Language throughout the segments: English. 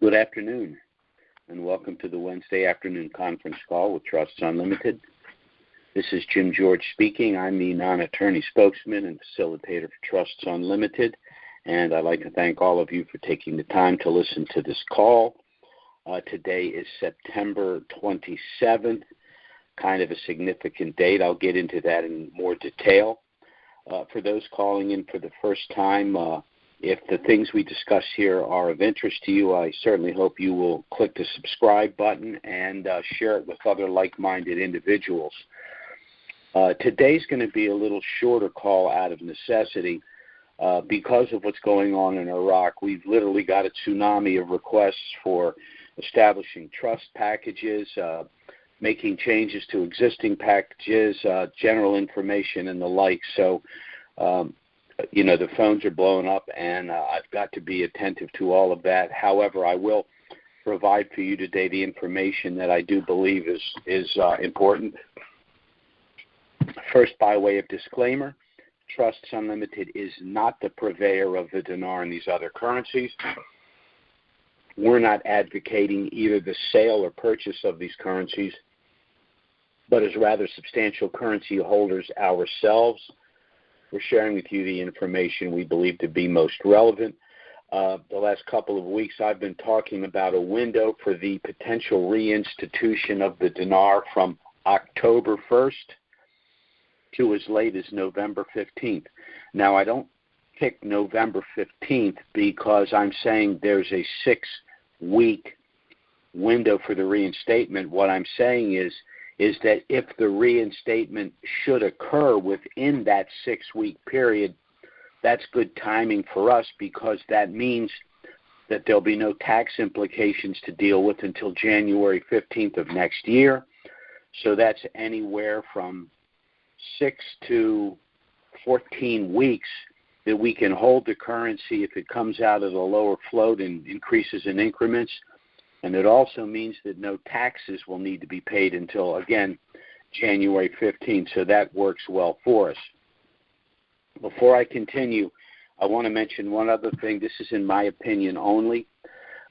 Good afternoon, and welcome to the Wednesday afternoon conference call with Trusts Unlimited. This is Jim George speaking. I'm the non-attorney spokesman and facilitator for Trusts Unlimited, and I'd like to thank all of you for taking the time to listen to this call. Today is September 27th, kind of a significant date. I'll get into that in more detail. For those calling in for the first time, if the things we discuss here are of interest to you, I certainly hope you will click the subscribe button and share it with other like-minded individuals. Today's going to be a little shorter call out of necessity because of what's going on in Iraq. We've literally got a tsunami of requests for establishing trust packages, making changes to existing packages, general information, and the like. So, the phones are blowing up, and I've got to be attentive to all of that. However, I will provide for you today the information that I do believe is important. First, by way of disclaimer, Trusts Unlimited is not the purveyor of the dinar and these other currencies. We're not advocating either the sale or purchase of these currencies, but as rather substantial currency holders ourselves. We're sharing with you the information we believe to be most relevant. The last couple of weeks, I've been talking about a window for the potential reinstitution of the dinar from October 1st to as late as November 15th. Now, I don't pick November 15th because I'm saying there's a 6-week window for the reinstatement. What I'm saying is that if the reinstatement should occur within that 6-week period, that's good timing for us because that means that there'll be no tax implications to deal with until January 15th of next year. So that's anywhere from 6 to 14 weeks that we can hold the currency if it comes out of the lower float and increases in increments. And it also means that no taxes will need to be paid until, again, January 15th. So that works well for us. Before I continue, I want to mention one other thing. This is in my opinion only,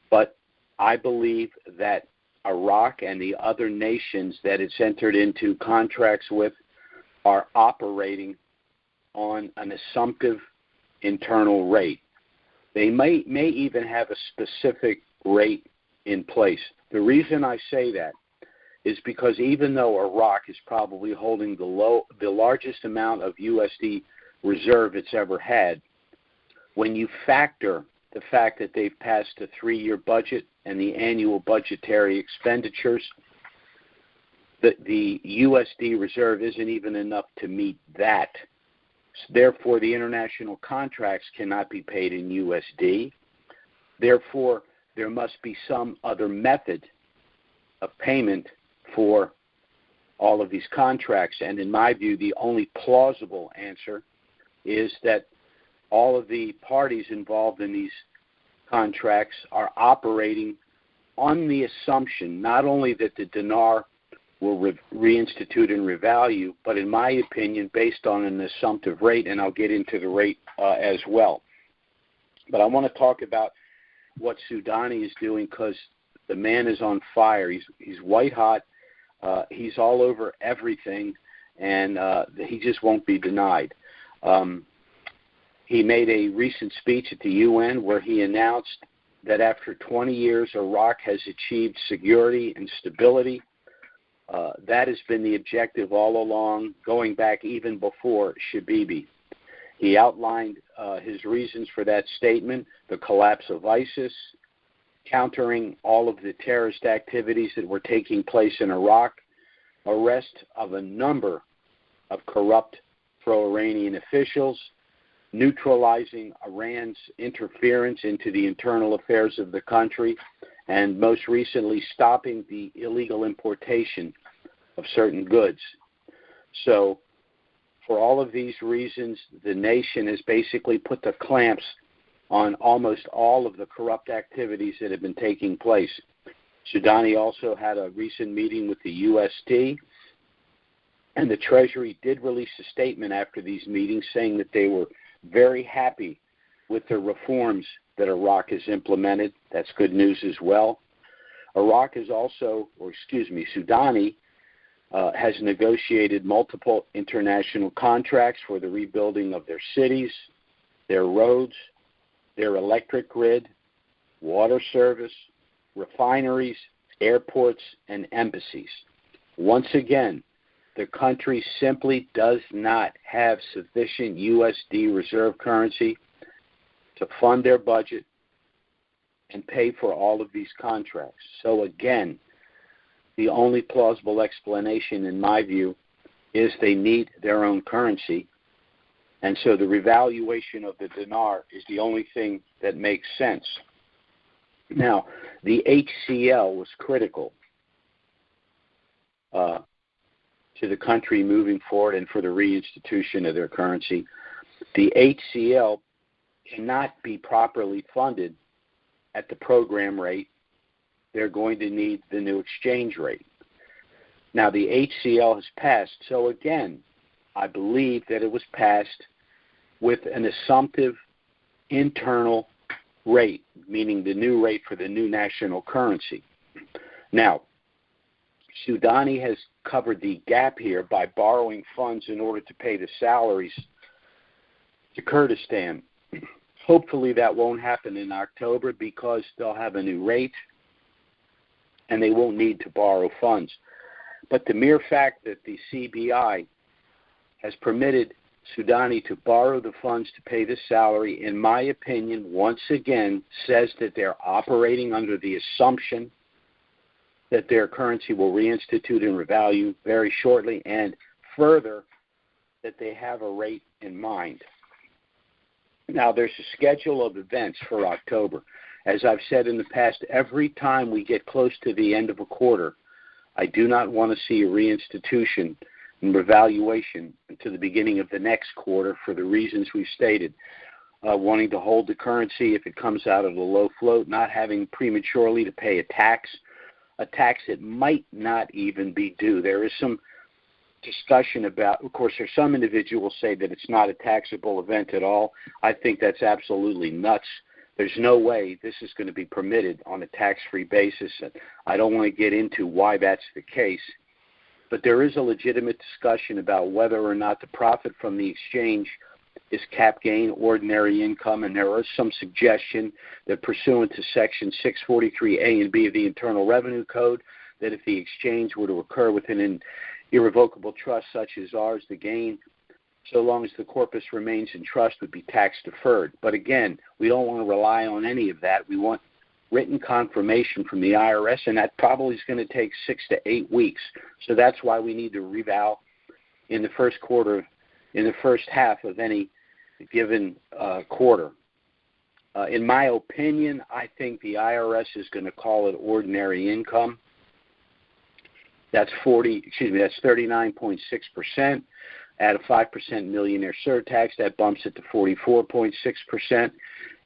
but I believe that Iraq and the other nations that it's entered into contracts with are operating on an assumptive internal rate. They may even have a specific rate in place. The reason I say that is because even though Iraq is probably holding the largest amount of USD reserve it's ever had, when you factor the fact that they've passed a 3-year budget and the annual budgetary expenditures, the USD reserve isn't even enough to meet that. Therefore, the international contracts cannot be paid in USD. Therefore, there must be some other method of payment for all of these contracts. And in my view, the only plausible answer is that all of the parties involved in these contracts are operating on the assumption not only that the dinar will reinstitute and revalue, but in my opinion, based on an assumptive rate, and I'll get into the rate as well. But I want to talk about what Soudani is doing because the man is on fire. He's white hot. He's all over everything, and he just won't be denied. He made a recent speech at the UN where he announced that after 20 years, Iraq has achieved security and stability. That has been the objective all along, going back even before Shabibi. He outlined his reasons for that statement: the collapse of ISIS, countering all of the terrorist activities that were taking place in Iraq, arrest of a number of corrupt pro-Iranian officials, neutralizing Iran's interference into the internal affairs of the country, and most recently stopping the illegal importation of certain goods. So for all of these reasons, the nation has basically put the clamps on almost all of the corrupt activities that have been taking place. Soudani also had a recent meeting with the UST, and the Treasury did release a statement after these meetings saying that they were very happy with the reforms that Iraq has implemented. That's good news as well. Iraq is also, Sudani has negotiated multiple international contracts for the rebuilding of their cities, their roads, their electric grid, water service, refineries, airports, and embassies. Once again, the country simply does not have sufficient USD reserve currency to fund their budget and pay for all of these contracts. So again, the only plausible explanation, in my view, is they need their own currency. And so the revaluation of the dinar is the only thing that makes sense. Now, the HCL was critical to the country moving forward and for the reinstitution of their currency. The HCL cannot be properly funded at the program rate. They're going to need the new exchange rate. Now, the HCL has passed. So again, I believe that it was passed with an assumptive internal rate, meaning the new rate for the new national currency. Now, Sudani has covered the gap here by borrowing funds in order to pay the salaries to Kurdistan. Hopefully that won't happen in October because they'll have a new rate and they won't need to borrow funds. But the mere fact that the CBI has permitted Sudani to borrow the funds to pay the salary, in my opinion, once again says that they're operating under the assumption that their currency will reinstitute and revalue very shortly, and further, that they have a rate in mind. Now, there's a schedule of events for October. As I've said in the past, every time we get close to the end of a quarter, I do not want to see a reinstitution and revaluation to the beginning of the next quarter for the reasons we've stated. Wanting to hold the currency if it comes out of the low float, not having prematurely to pay a tax that might not even be due. There is some discussion about, of course, there's some individuals say that it's not a taxable event at all. I think that's absolutely nuts. There's no way this is going to be permitted on a tax-free basis. And I don't want to get into why that's the case. But there is a legitimate discussion about whether or not the profit from the exchange is cap gain, ordinary income, and there is some suggestion that pursuant to Section 643A and B of the Internal Revenue Code, that if the exchange were to occur within an irrevocable trust such as ours, the gain, so long as the corpus remains in trust, would be tax deferred. But again, we don't want to rely on any of that. We want written confirmation from the IRS, and that probably is going to take 6 to 8 weeks. So that's why we need to reval in the first half of any given quarter. In my opinion, I think the IRS is going to call it ordinary income. That's 39.6%. Add a 5% millionaire surtax, that bumps it to 44.6%.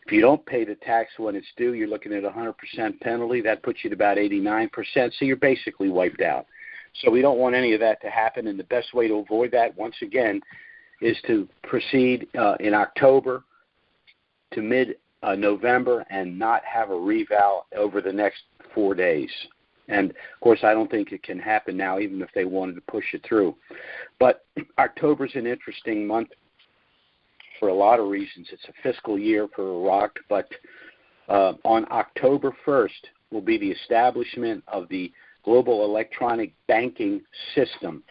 If you don't pay the tax when it's due, you're looking at a 100% penalty. That puts you at about 89%, so you're basically wiped out. So we don't want any of that to happen, and the best way to avoid that, once again, is to proceed in October to mid-November and not have a reval over the next 4 days. And, of course, I don't think it can happen now, even if they wanted to push it through. But October's an interesting month for a lot of reasons. It's a fiscal year for Iraq, but on October 1st will be the establishment of the global electronic banking system.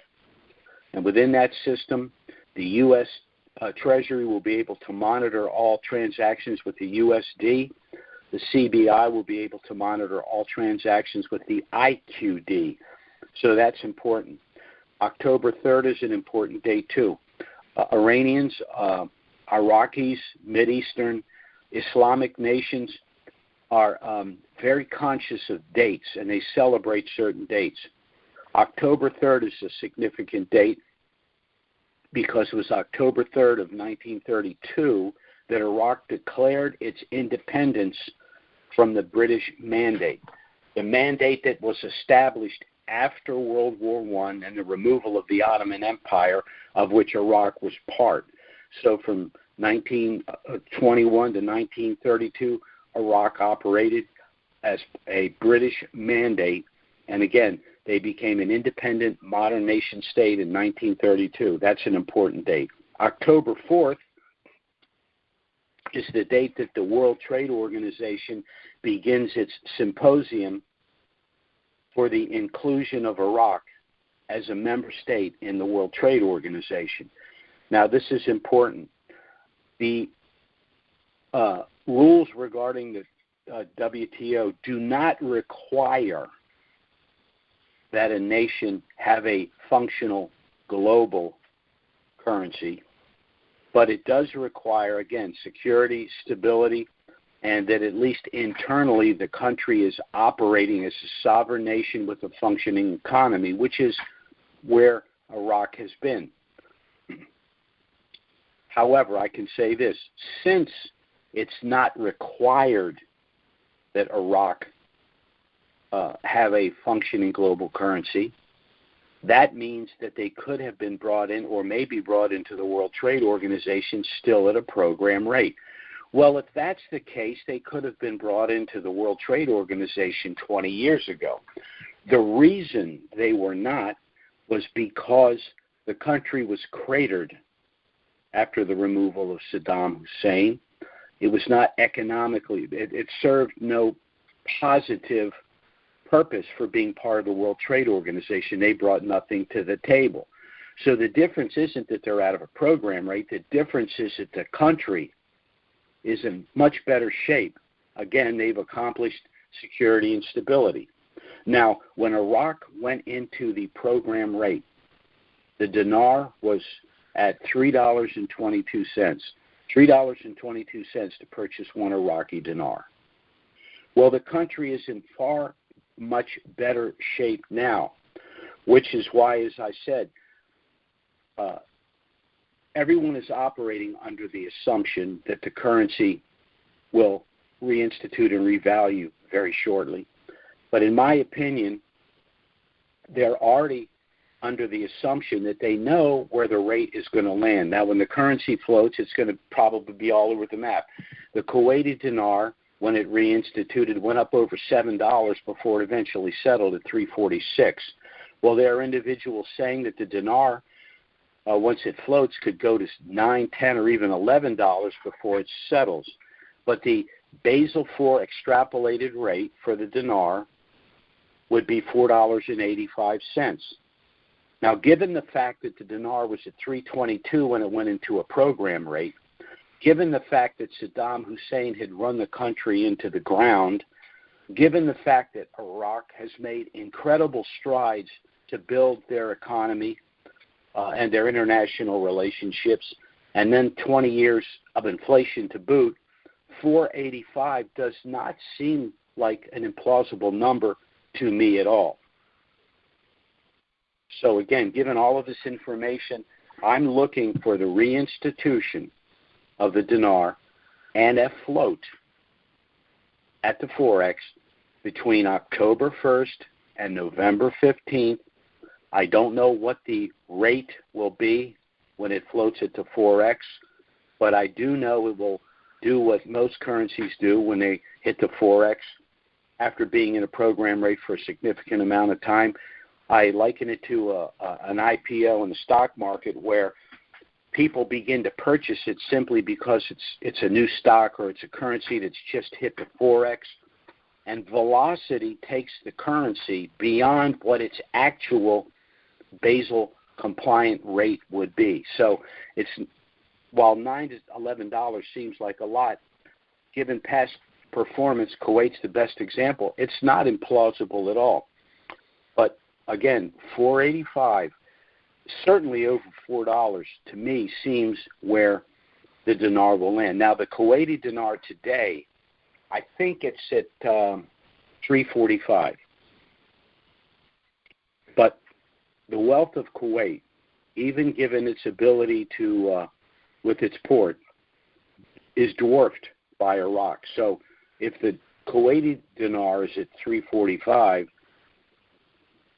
And within that system, the U.S. Treasury will be able to monitor all transactions with the USD. The CBI will be able to monitor all transactions with the IQD. So that's important. October 3rd is an important date, too. Iranians, Iraqis, Mideastern, Islamic nations are very conscious of dates, and they celebrate certain dates. October 3rd is a significant date because it was October 3rd of 1932 that Iraq declared its independence from the British Mandate. The mandate that was established after World War I and the removal of the Ottoman Empire, of which Iraq was part. So from 1921 to 1932, Iraq operated as a British mandate, and again, they became an independent modern nation state in 1932. That's an important date. October 4th is the date that the World Trade Organization begins its symposium for the inclusion of Iraq as a member state in the World Trade Organization. Now, this is important. The rules regarding the WTO do not require that a nation have a functional global currency, but it does require, again, security, stability, and that at least internally the country is operating as a sovereign nation with a functioning economy, which is where Iraq has been. However, I can say this, since it's not required that Iraq have a functioning global currency, that means that they could have been brought in or may be brought into the World Trade Organization still at a program rate. Well, if that's the case, they could have been brought into the World Trade Organization 20 years ago. The reason they were not was because the country was cratered after the removal of Saddam Hussein. It was not economically, it served no positive purpose for being part of the World Trade Organization. They brought nothing to the table. So the difference isn't that they're out of a program rate. The difference is that the country is in much better shape. Again, they've accomplished security and stability. Now, when Iraq went into the program rate, the dinar was at $3.22. $3.22 to purchase one Iraqi dinar. Well, the country is in far much better shape now, which is why, as I said, everyone is operating under the assumption that the currency will reinstitute and revalue very shortly. But in my opinion, they're already under the assumption that they know where the rate is going to land. Now, when the currency floats, it's going to probably be all over the map. The Kuwaiti dinar, when it reinstituted, went up over $7 before it eventually settled at $3.46. Well, there are individuals saying that the dinar, once it floats, could go to $9, $10, or even $11 before it settles. But the Basel IV extrapolated rate for the dinar would be $4.85. Now, given the fact that the dinar was at $3.22 when it went into a program rate, given the fact that Saddam Hussein had run the country into the ground, given the fact that Iraq has made incredible strides to build their economy and their international relationships, and then 20 years of inflation to boot, 485 does not seem like an implausible number to me at all. So again, given all of this information, I'm looking for the reinstitution of the dinar and a float at the Forex between October 1st and November 15th. I don't know what the rate will be when it floats at the Forex, but I do know it will do what most currencies do when they hit the Forex after being in a program rate for a significant amount of time. I liken it to an IPO in the stock market where people begin to purchase it simply because it's a new stock or it's a currency that's just hit the Forex, and velocity takes the currency beyond what its actual Basel compliant rate would be. So it's, while $9 to $11 seems like a lot, given past performance, Kuwait's the best example. It's not implausible at all. But again, $4.85, certainly over $4 to me seems where the dinar will land. Now, the Kuwaiti dinar today, I think it's at $3.45. But the wealth of Kuwait, even given its ability to, with its port, is dwarfed by Iraq. So if the Kuwaiti dinar is at $3.45,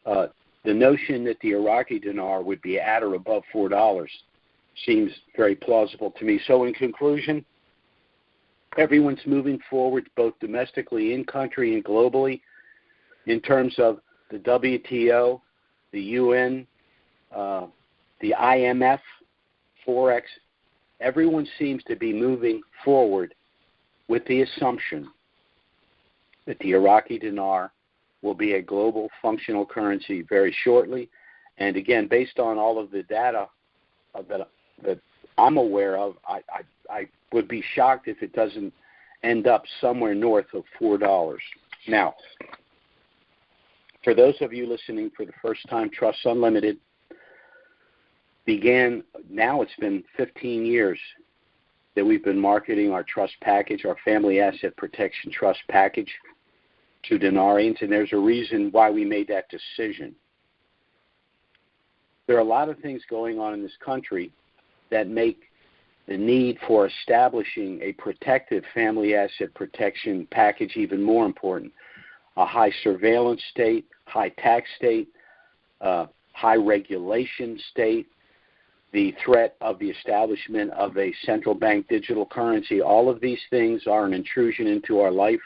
the notion that the Iraqi dinar would be at or above $4 seems very plausible to me. So in conclusion, Everyone's moving forward, both domestically, in country, and globally, in terms of the WTO, the UN, the IMF, Forex. Everyone seems to be moving forward with the assumption that the Iraqi dinar will be a global functional currency very shortly. And again, based on all of the data that I'm aware of, I would be shocked if it doesn't end up somewhere north of $4. Now, for those of you listening for the first time, Trust Unlimited began, now it's been 15 years that we've been marketing our trust package, our family asset protection trust package, to Dinarians, and there's a reason why we made that decision. There are a lot of things going on in this country that make the need for establishing a protective family asset protection package even more important. A high surveillance state, high tax state, high regulation state, the threat of the establishment of a central bank digital currency, all of these things are an intrusion into our life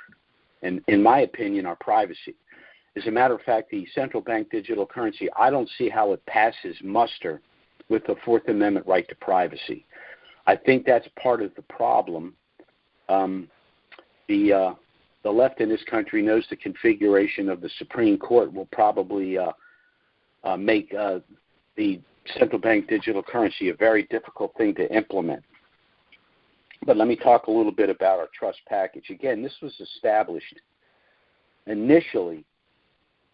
and, in my opinion, our privacy. As a matter of fact, the central bank digital currency, I don't see how it passes muster with the Fourth Amendment right to privacy. I think that's part of the problem. The left in this country knows the configuration of the Supreme Court will probably make the central bank digital currency a very difficult thing to implement. But let me talk a little bit about our trust package. Again, this was established initially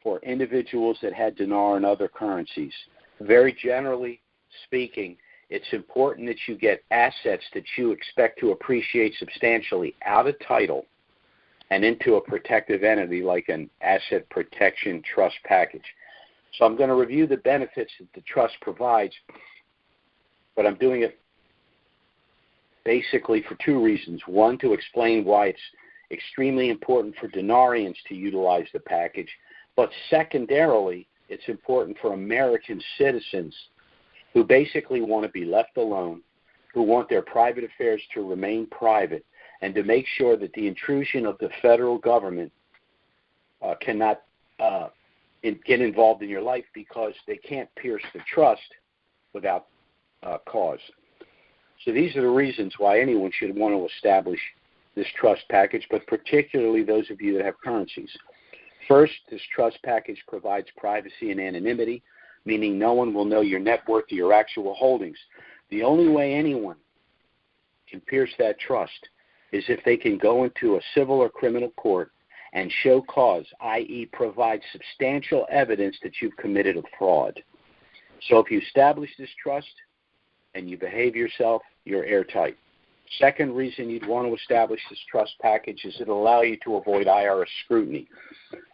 for individuals that had dinar and other currencies. Very generally speaking, it's important that you get assets that you expect to appreciate substantially out of title and into a protective entity like an asset protection trust package. So I'm going to review the benefits that the trust provides, but I'm doing it basically for two reasons. One, to explain why it's extremely important for Dinarians to utilize the package, but secondarily, it's important for American citizens who basically want to be left alone, who want their private affairs to remain private, and to make sure that the intrusion of the federal government cannot get involved in your life because they can't pierce the trust without cause. So these are the reasons why anyone should want to establish this trust package, but particularly those of you that have currencies. First, this trust package provides privacy and anonymity, meaning no one will know your net worth or your actual holdings. The only way anyone can pierce that trust is if they can go into a civil or criminal court and show cause, i.e. provide substantial evidence that you've committed a fraud. So if you establish this trust and you behave yourself, you're airtight. Second reason you'd want to establish this trust package is it'll allow you to avoid IRS scrutiny.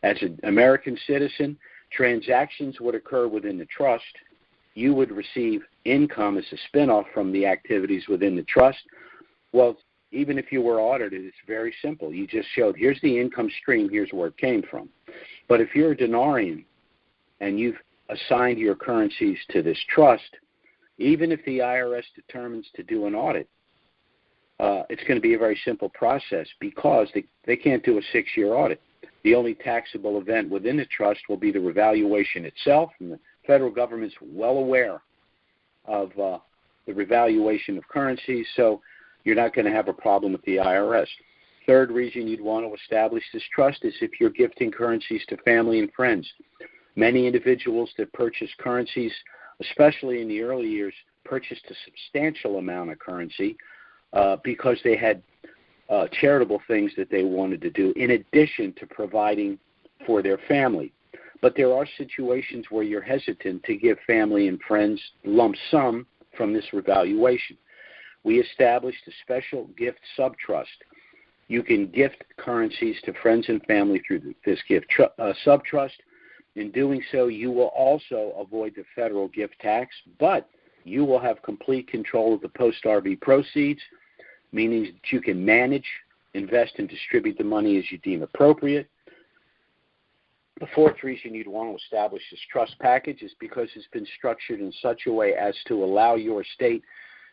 As an American citizen, transactions would occur within the trust. You would receive income as a spinoff from the activities within the trust. Well, even if you were audited, it's very simple. You just showed, here's the income stream, here's where it came from. But if you're a Dinarian and you've assigned your currencies to this trust, even if the IRS determines to do an audit, it's going to be a very simple process because they can't do a 6-year audit. The only taxable event within the trust will be the revaluation itself, and the federal government's well aware of the revaluation of currencies, so you're not going to have a problem with the IRS. Third reason you'd want to establish this trust is if you're gifting currencies to family and friends. Many individuals that purchase currencies, especially in the early years, purchased a substantial amount of currency because they had charitable things that they wanted to do in addition to providing for their family. But there are situations where you're hesitant to give family and friends lump sum from this revaluation. We established a special gift subtrust. You can gift currencies to friends and family through this gift subtrust. In doing so, you will also avoid the federal gift tax, but you will have complete control of the post-RV proceeds, meaning that you can manage, invest, and distribute the money as you deem appropriate. The fourth reason you'd want to establish this trust package is because it's been structured in such a way as to allow your estate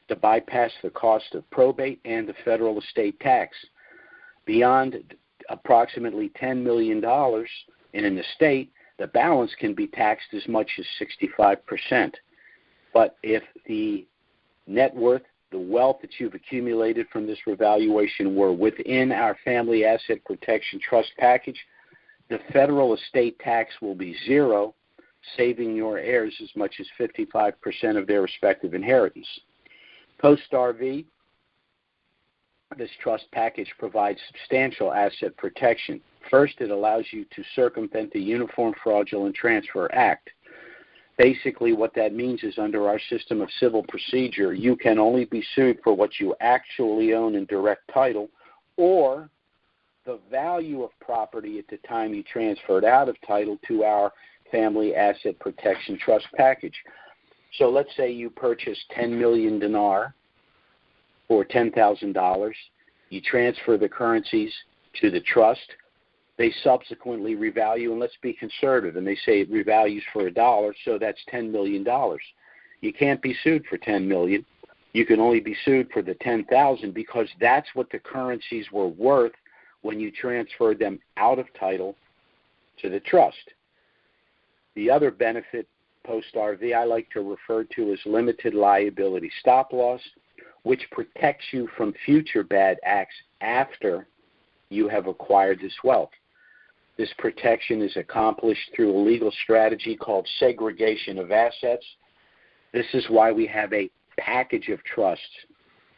to bypass the cost of probate and the federal estate tax. Beyond approximately $10 million in an estate, the balance can be taxed as much as 65%. But if the net worth, the wealth that you've accumulated from this revaluation were within our family asset protection trust package, the federal estate tax will be zero, saving your heirs as much as 55% of their respective inheritance. Post-RV, this trust package provides substantial asset protection. First, it allows you to circumvent the Uniform Fraudulent Transfer Act. Basically, what that means is under our system of civil procedure, you can only be sued for what you actually own in direct title or the value of property at the time you transferred out of title to our family asset protection trust package. So let's say you purchased 10 million dinar for $10,000. You transfer the currencies to the trust. They subsequently revalue, and let's be conservative, and they say it revalues for $1, so that's $10 million. You can't be sued for $10 million. You can only be sued for the $10,000 because that's what the currencies were worth when you transferred them out of title to the trust. The other benefit post-RV I like to refer to as limited liability stop loss, which protects you from future bad acts after you have acquired this wealth. This protection is accomplished through a legal strategy called segregation of assets. This is why we have a package of trusts.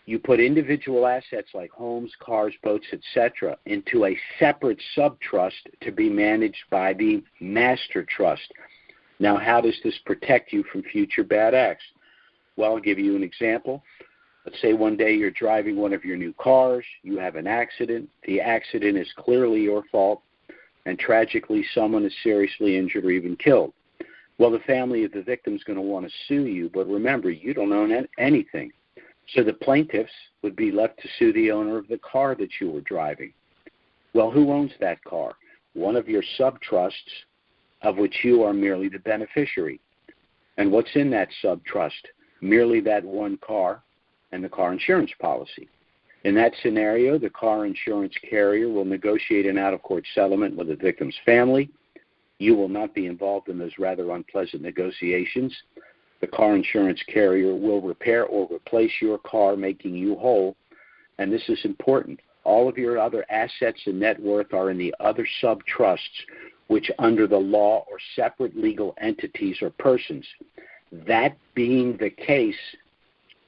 You put individual assets like homes, cars, boats, etc. into a separate subtrust to be managed by the master trust. Now, how does this protect you from future bad acts? Well, I'll give you an example. Let's say one day you're driving one of your new cars, you have an accident. The accident is clearly your fault, and tragically someone is seriously injured or even killed. Well, the family of the victim is going to want to sue you, but remember, you don't own anything. So the plaintiffs would be left to sue the owner of the car that you were driving. Well, who owns that car? One of your subtrusts, of which you are merely the beneficiary. And what's in that subtrust? Merely that one car and the car insurance policy. In that scenario, the car insurance carrier will negotiate an out-of-court settlement with the victim's family. You will not be involved in those rather unpleasant negotiations. The car insurance carrier will repair or replace your car, making you whole. And this is important. All of your other assets and net worth are in the other sub-trusts, which under the law are separate legal entities or persons. That being the case,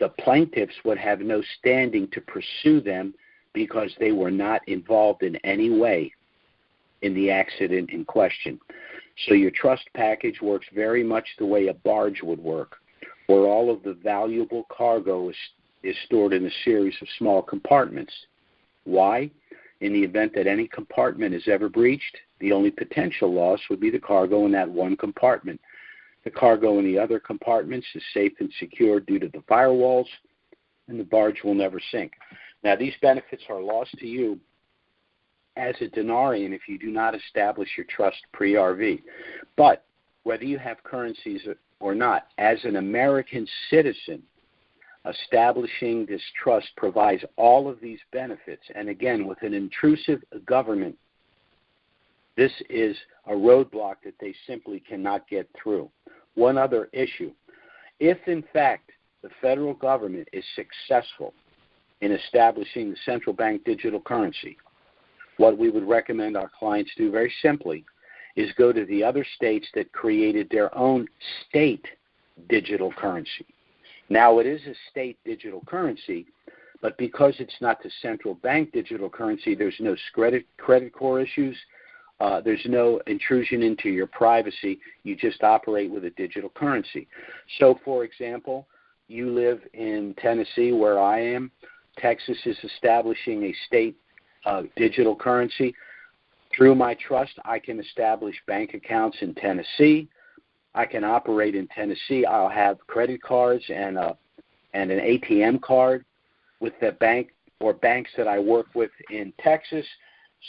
the plaintiffs would have no standing to pursue them because they were not involved in any way in the accident in question. So your trust package works very much the way a barge would work, where all of the valuable cargo is stored in a series of small compartments. Why? In the event that any compartment is ever breached, the only potential loss would be the cargo in that one compartment. The cargo in the other compartments is safe and secure due to the firewalls, and the barge will never sink. Now, these benefits are lost to you as a denarian if you do not establish your trust pre-RV. But whether you have currencies or not, as an American citizen, establishing this trust provides all of these benefits. And again, with an intrusive government, this is a roadblock that they simply cannot get through. One other issue. If, in fact, the federal government is successful in establishing the central bank digital currency, what we would recommend our clients do very simply is go to the other states that created their own state digital currency. Now, it is a state digital currency, but because it's not the central bank digital currency, there's no credit core issues. There's no intrusion into your privacy. You just operate with a digital currency. So, for example, you live in Tennessee, where I am. Texas is establishing a state digital currency. Through my trust, I can establish bank accounts in Tennessee. I can operate in Tennessee. I'll have credit cards and an ATM card with the bank or banks that I work with in Texas.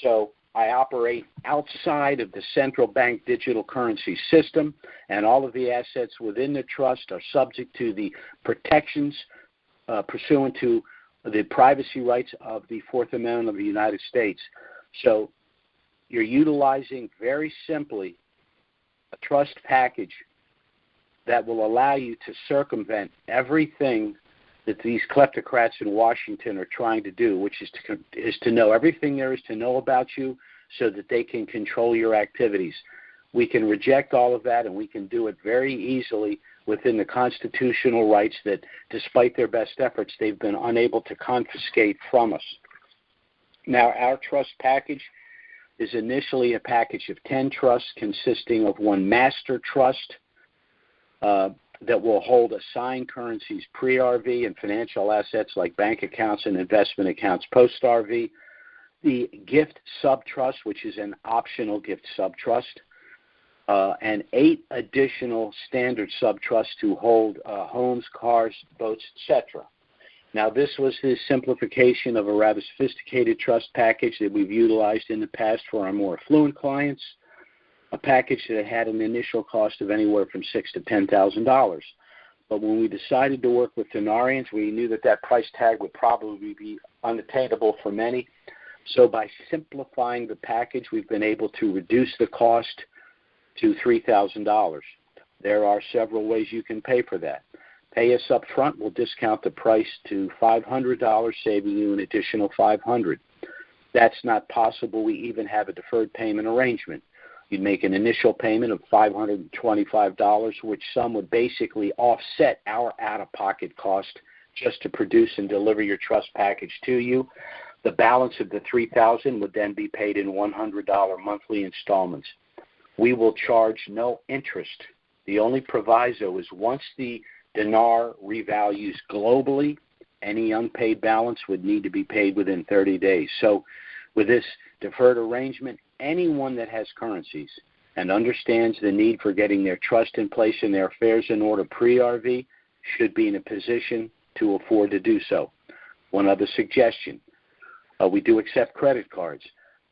So I operate outside of the central bank digital currency system, and all of the assets within the trust are subject to the protections pursuant to the privacy rights of the Fourth Amendment of the United States. So you're utilizing, very simply, a trust package that will allow you to circumvent everything that these kleptocrats in Washington are trying to do, which is to know everything there is to know about you so that they can control your activities. We can reject all of that, and we can do it very easily within the constitutional rights that, despite their best efforts, they've been unable to confiscate from us. Now, our trust package is initially a package of 10 trusts consisting of one master trust that will hold assigned currencies pre-RV and financial assets like bank accounts and investment accounts post-RV, the gift subtrust, which is an optional gift subtrust, and 8 additional standard subtrusts to hold homes, cars, boats, etc. Now, this was the simplification of a rather sophisticated trust package that we've utilized in the past for our more affluent clients, a package that had an initial cost of anywhere from $6,000 to $10,000. But when we decided to work with Dinarians, we knew that price tag would probably be unattainable for many. So by simplifying the package, we've been able to reduce the cost to $3,000. There are several ways you can pay for that. Pay us up front, we'll discount the price to $500, saving you an additional $500. That's not possible. We even have a deferred payment arrangement. You'd make an initial payment of $525, which sum would basically offset our out-of-pocket cost just to produce and deliver your trust package to you. The balance of the $3,000 would then be paid in $100 monthly installments. We will charge no interest. The only proviso is once the dinar revalues globally, any unpaid balance would need to be paid within 30 days. So with this deferred arrangement, anyone that has currencies and understands the need for getting their trust in place and their affairs in order pre-RV should be in a position to afford to do so. One other suggestion, we do accept credit cards.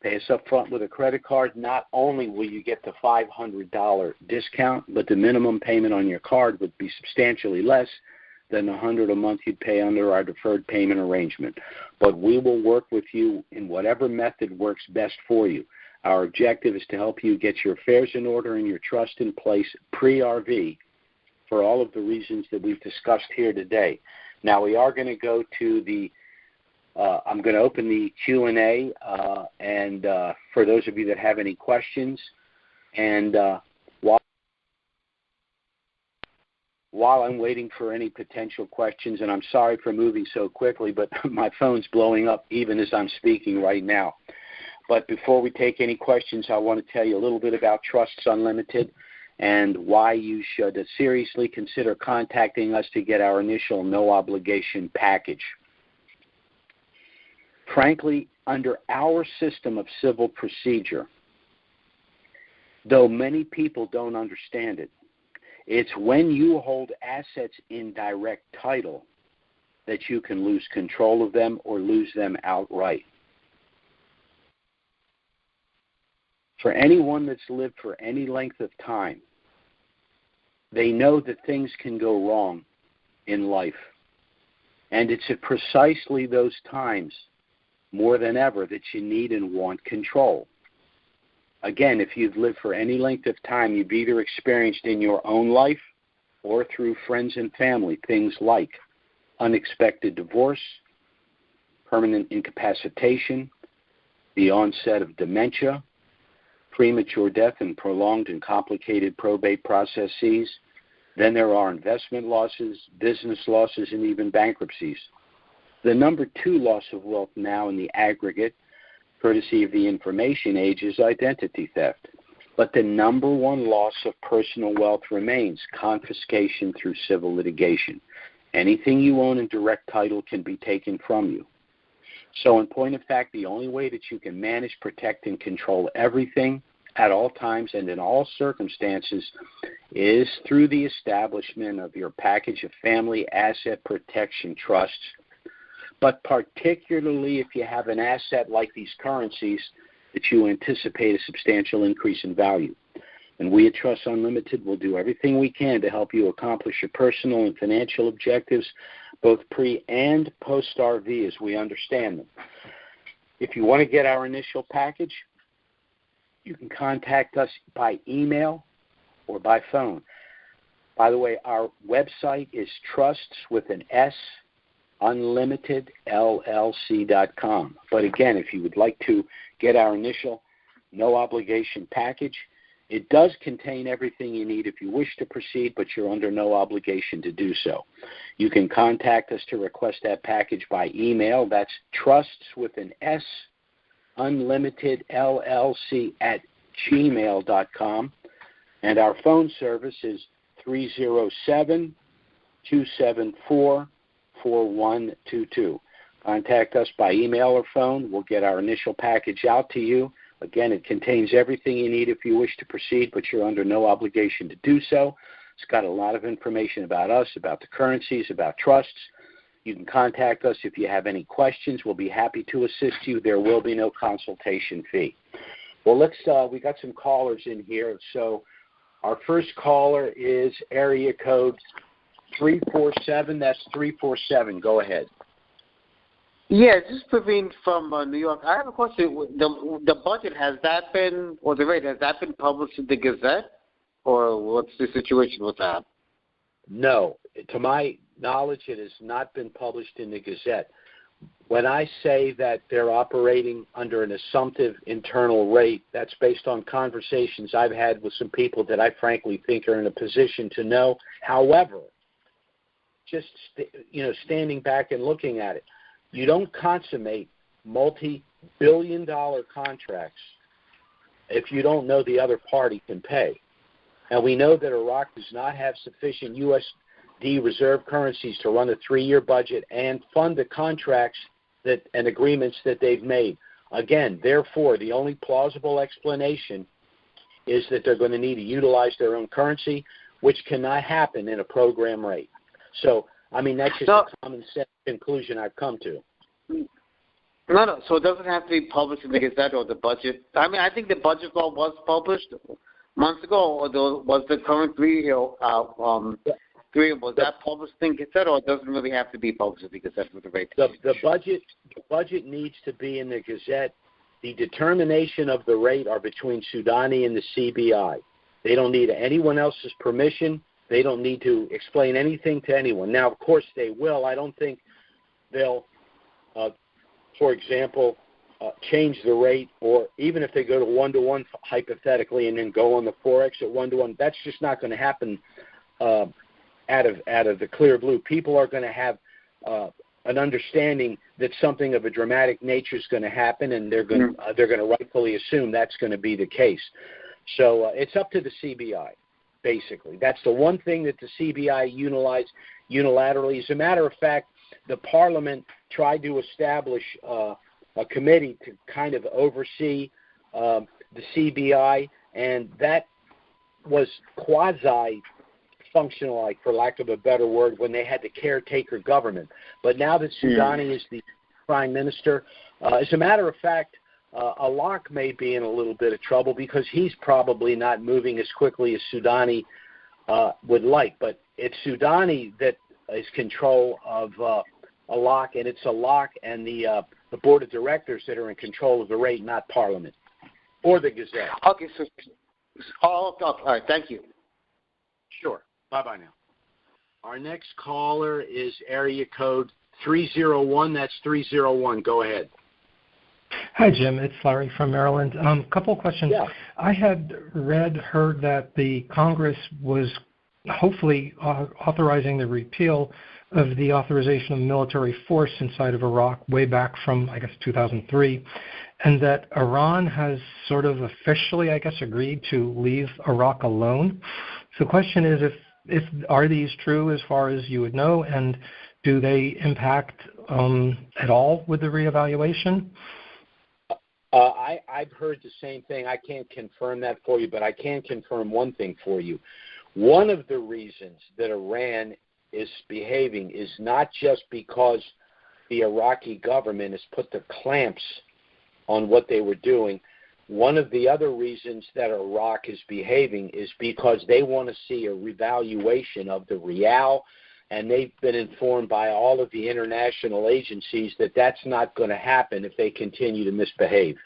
Pay us up front with a credit card. Not only will you get the $500 discount, but the minimum payment on your card would be substantially less than the $100 a month you'd pay under our deferred payment arrangement. But we will work with you in whatever method works best for you. Our objective is to help you get your affairs in order and your trust in place pre-RV for all of the reasons that we've discussed here today. Now, we are going to go to the I'm going to open the Q&A, and for those of you that have any questions, and while I'm waiting for any potential questions, and I'm sorry for moving so quickly, but my phone's blowing up even as I'm speaking right now. But before we take any questions, I want to tell you a little bit about Trusts Unlimited and why you should seriously consider contacting us to get our initial no-obligation package. Frankly, under our system of civil procedure, though many people don't understand it, it's when you hold assets in direct title that you can lose control of them or lose them outright. For anyone that's lived for any length of time, they know that things can go wrong in life. And it's at precisely those times, more than ever, that you need and want control. Again, if you've lived for any length of time, you've either experienced in your own life or through friends and family things like unexpected divorce, permanent incapacitation, the onset of dementia, premature death and prolonged and complicated probate processes. Then there are investment losses, business losses, and even bankruptcies. The number 2 loss of wealth now in the aggregate, courtesy of the information age, is identity theft. But the number 1 loss of personal wealth remains confiscation through civil litigation. Anything you own in direct title can be taken from you. So in point of fact, the only way that you can manage, protect, and control everything at all times and in all circumstances is through the establishment of your package of family asset protection trusts. But particularly if you have an asset like these currencies that you anticipate a substantial increase in value. And we at Trust Unlimited will do everything we can to help you accomplish your personal and financial objectives both pre- and post-RV as we understand them. If you want to get our initial package, you can contact us by email or by phone. By the way, our website is unlimitedllc.com. But again, if you would like to get our initial no-obligation package, it does contain everything you need if you wish to proceed, but you're under no obligation to do so. You can contact us to request that package by email. That's unlimitedllc@gmail.com. And our phone service is 307-274-4122. Contact us by email or phone. We'll get our initial package out to you. Again, it contains everything you need if you wish to proceed, but you're under no obligation to do so. It's got a lot of information about us, about the currencies, about trusts. You can contact us if you have any questions. We'll be happy to assist you. There will be no consultation fee. Well, we got some callers in here. So our first caller is area code 347. That's 347. Go ahead. Yeah, this is Praveen from New York. I have a question. The budget, has that been, or the rate, has that been published in the Gazette? Or what's the situation with that? No. To my knowledge, it has not been published in the Gazette. When I say that they're operating under an assumptive internal rate, that's based on conversations I've had with some people that I frankly think are in a position to know. However, just standing back and looking at it, you don't consummate multi-billion-dollar contracts if you don't know the other party can pay. And we know that Iraq does not have sufficient USD reserve currencies to run a 3-year budget and fund the contracts and agreements that they've made. Again, therefore, the only plausible explanation is that they're going to need to utilize their own currency, which cannot happen in a program rate. So, that's just a common sense conclusion I've come to. No. So it doesn't have to be published in the Gazette or the budget. I think the budget law was published months ago, or was the current was that published in Gazette, or it doesn't really have to be published in the Gazette with the rate? The budget needs to be in the Gazette. The determination of the rate are between Sudani and the CBI. They don't need anyone else's permission. They don't need to explain anything to anyone. Now, of course, they will. I don't think they'll, for example, change the rate, or even if they go to 1-to-1 hypothetically and then go on the Forex at 1-to-1, that's just not going to happen out of the clear blue. People are going to have an understanding that something of a dramatic nature is going to happen, and they're going to rightfully assume that's going to be the case. So it's up to the CBI. Basically, that's the one thing that the CBI unilaterally. As a matter of fact, the Parliament tried to establish a committee to kind of oversee the CBI, and that was quasi-functional, for lack of a better word, when they had the caretaker government. But now that Sudani is the prime minister, as a matter of fact, Alak may be in a little bit of trouble because he's probably not moving as quickly as Sudani would like. But it's Sudani that is control of Alak, and it's Alak and the board of directors that are in control of the rate, not Parliament or the Gazette. Okay, all right, thank you. Sure. Bye-bye now. Our next caller is area code 301. That's 301. Go ahead. Hi, Jim. It's Larry from Maryland. Couple of questions. Yeah. I had heard that the Congress was hopefully authorizing the repeal of the authorization of military force inside of Iraq way back from, 2003, and that Iran has sort of officially, agreed to leave Iraq alone. So the question is, are these true as far as you would know, and do they impact at all with the reevaluation? I've heard the same thing. I can't confirm that for you, but I can confirm one thing for you. One of the reasons that Iran is behaving is not just because the Iraqi government has put the clamps on what they were doing. One of the other reasons that Iraq is behaving is because they want to see a revaluation of the rial and they've been informed by all of the international agencies that that's not going to happen if they continue to misbehave.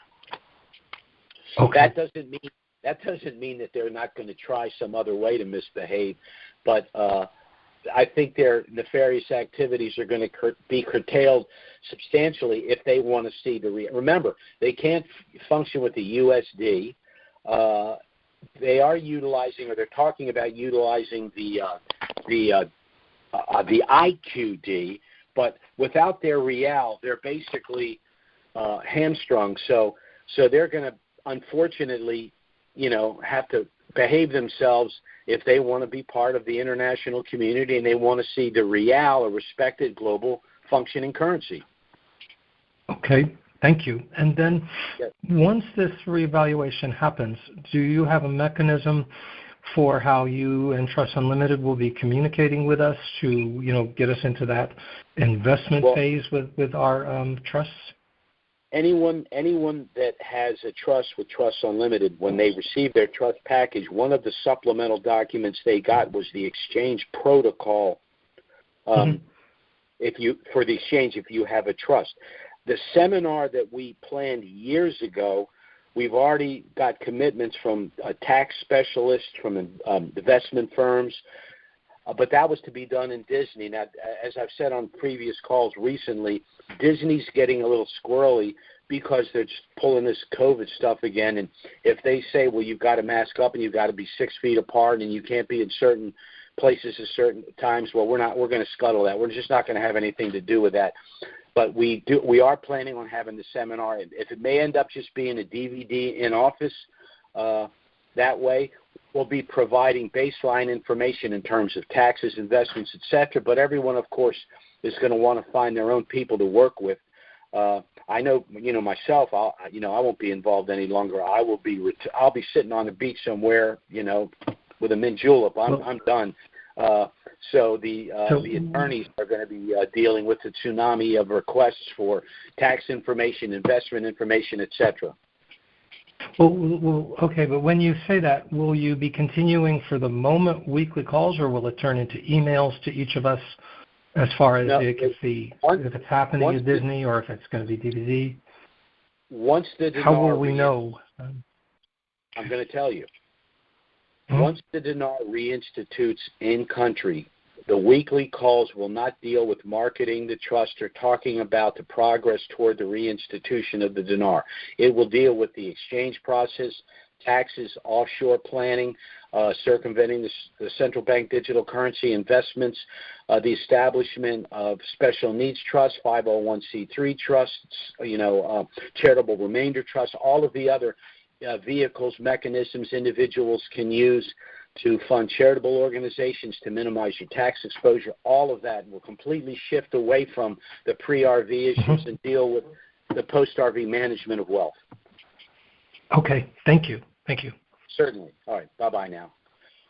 Okay. That doesn't mean that they're not going to try some other way to misbehave, but I think their nefarious activities are going to be curtailed substantially if they want to see remember, they can't function with the USD. They are utilizing, or they're talking about utilizing the IQD, but without their real, they're basically hamstrung. So they're going to, unfortunately, have to behave themselves if they want to be part of the international community and they want to see the real, a respected global functioning currency. Okay, thank you. And then once this reevaluation happens, do you have a mechanism for how you and Trust Unlimited will be communicating with us to, get us into that investment phase with our trusts? Anyone that has a trust with Trust Unlimited, when they receive their trust package, one of the supplemental documents they got was the exchange protocol. If you have a trust. The seminar that we planned years ago, we've already got commitments from a tax specialist, from investment firms, but that was to be done in Disney. Now, as I've said on previous calls recently, Disney's getting a little squirrely because they're just pulling this COVID stuff again. And if they say, well, you've got to mask up and you've got to be 6 feet apart and you can't be in certain places at certain times, well, we're going to scuttle that. We're just not going to have anything to do with that. But we are planning on having the seminar. If it may end up just being a DVD in office, that way we'll be providing baseline information in terms of taxes, investments, etc. But everyone, of course, is going to want to find their own people to work with. I know, myself. I won't be involved any longer. I'll be sitting on the beach somewhere, with a mint julep. I'm done. So the attorneys are going to be dealing with the tsunami of requests for tax information, investment information, etc. Well, okay, but when you say that, will you be continuing for the moment weekly calls, or will it turn into emails to each of us as far as if it's happening at Disney or if it's going to be DVD? Once the dinar, how will we know? I'm going to tell you. Once the dinar reinstitutes in country, the weekly calls will not deal with marketing the trust or talking about the progress toward the reinstitution of the dinar. It will deal with the exchange process, taxes, offshore planning, circumventing the central bank digital currency investments, the establishment of special needs trusts, 501c3 trusts, charitable remainder trusts, all of the other vehicles, mechanisms individuals can use to fund charitable organizations, to minimize your tax exposure. All of that will completely shift away from the pre-RV issues and deal with the post-RV management of wealth. Okay, thank you. Certainly. All right, bye-bye now.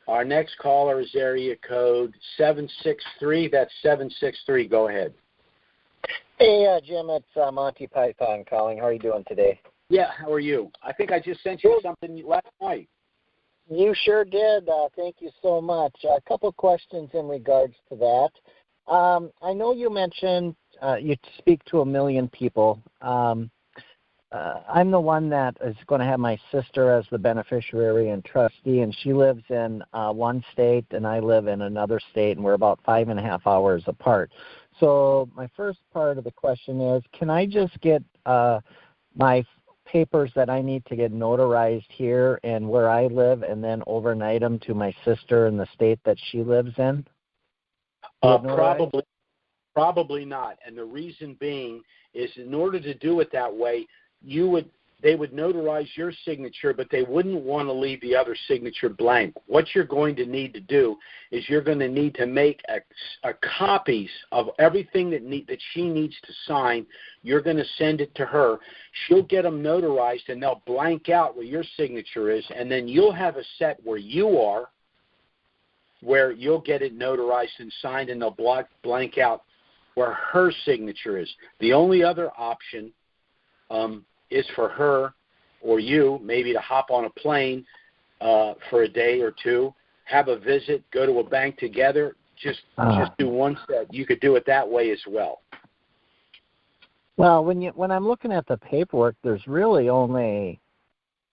Our next caller is area code 763. That's 763. Go ahead. Hey, Jim, it's Monty Python calling. How are you doing today? Yeah, how are you? I think I just sent you something last night. You sure did. Thank you so much. A couple questions in regards to that. I know you mentioned you speak to 1 million people. I'm the one that is going to have my sister as the beneficiary and trustee, and she lives in one state, and I live in another state, and we're about 5.5 hours apart. So my first part of the question is, can I just get my papers that I need to get notarized here and where I live, and then overnight them to my sister in the state that she lives in? Probably not. And the reason being is, in order to do it that way, they would notarize your signature, but they wouldn't want to leave the other signature blank. What you're going to need to do is you're going to need to make a copies of everything that she needs to sign. You're going to send it to her. She'll get them notarized, and they'll blank out where your signature is, and then you'll have a set where you are, where you'll get it notarized and signed, and they'll blank out where her signature is. The only other option is for her or you maybe to hop on a plane for a day or two, have a visit, go to a bank together, Just do one set. You could do it that way as well. Well, when I'm looking at the paperwork, there's really only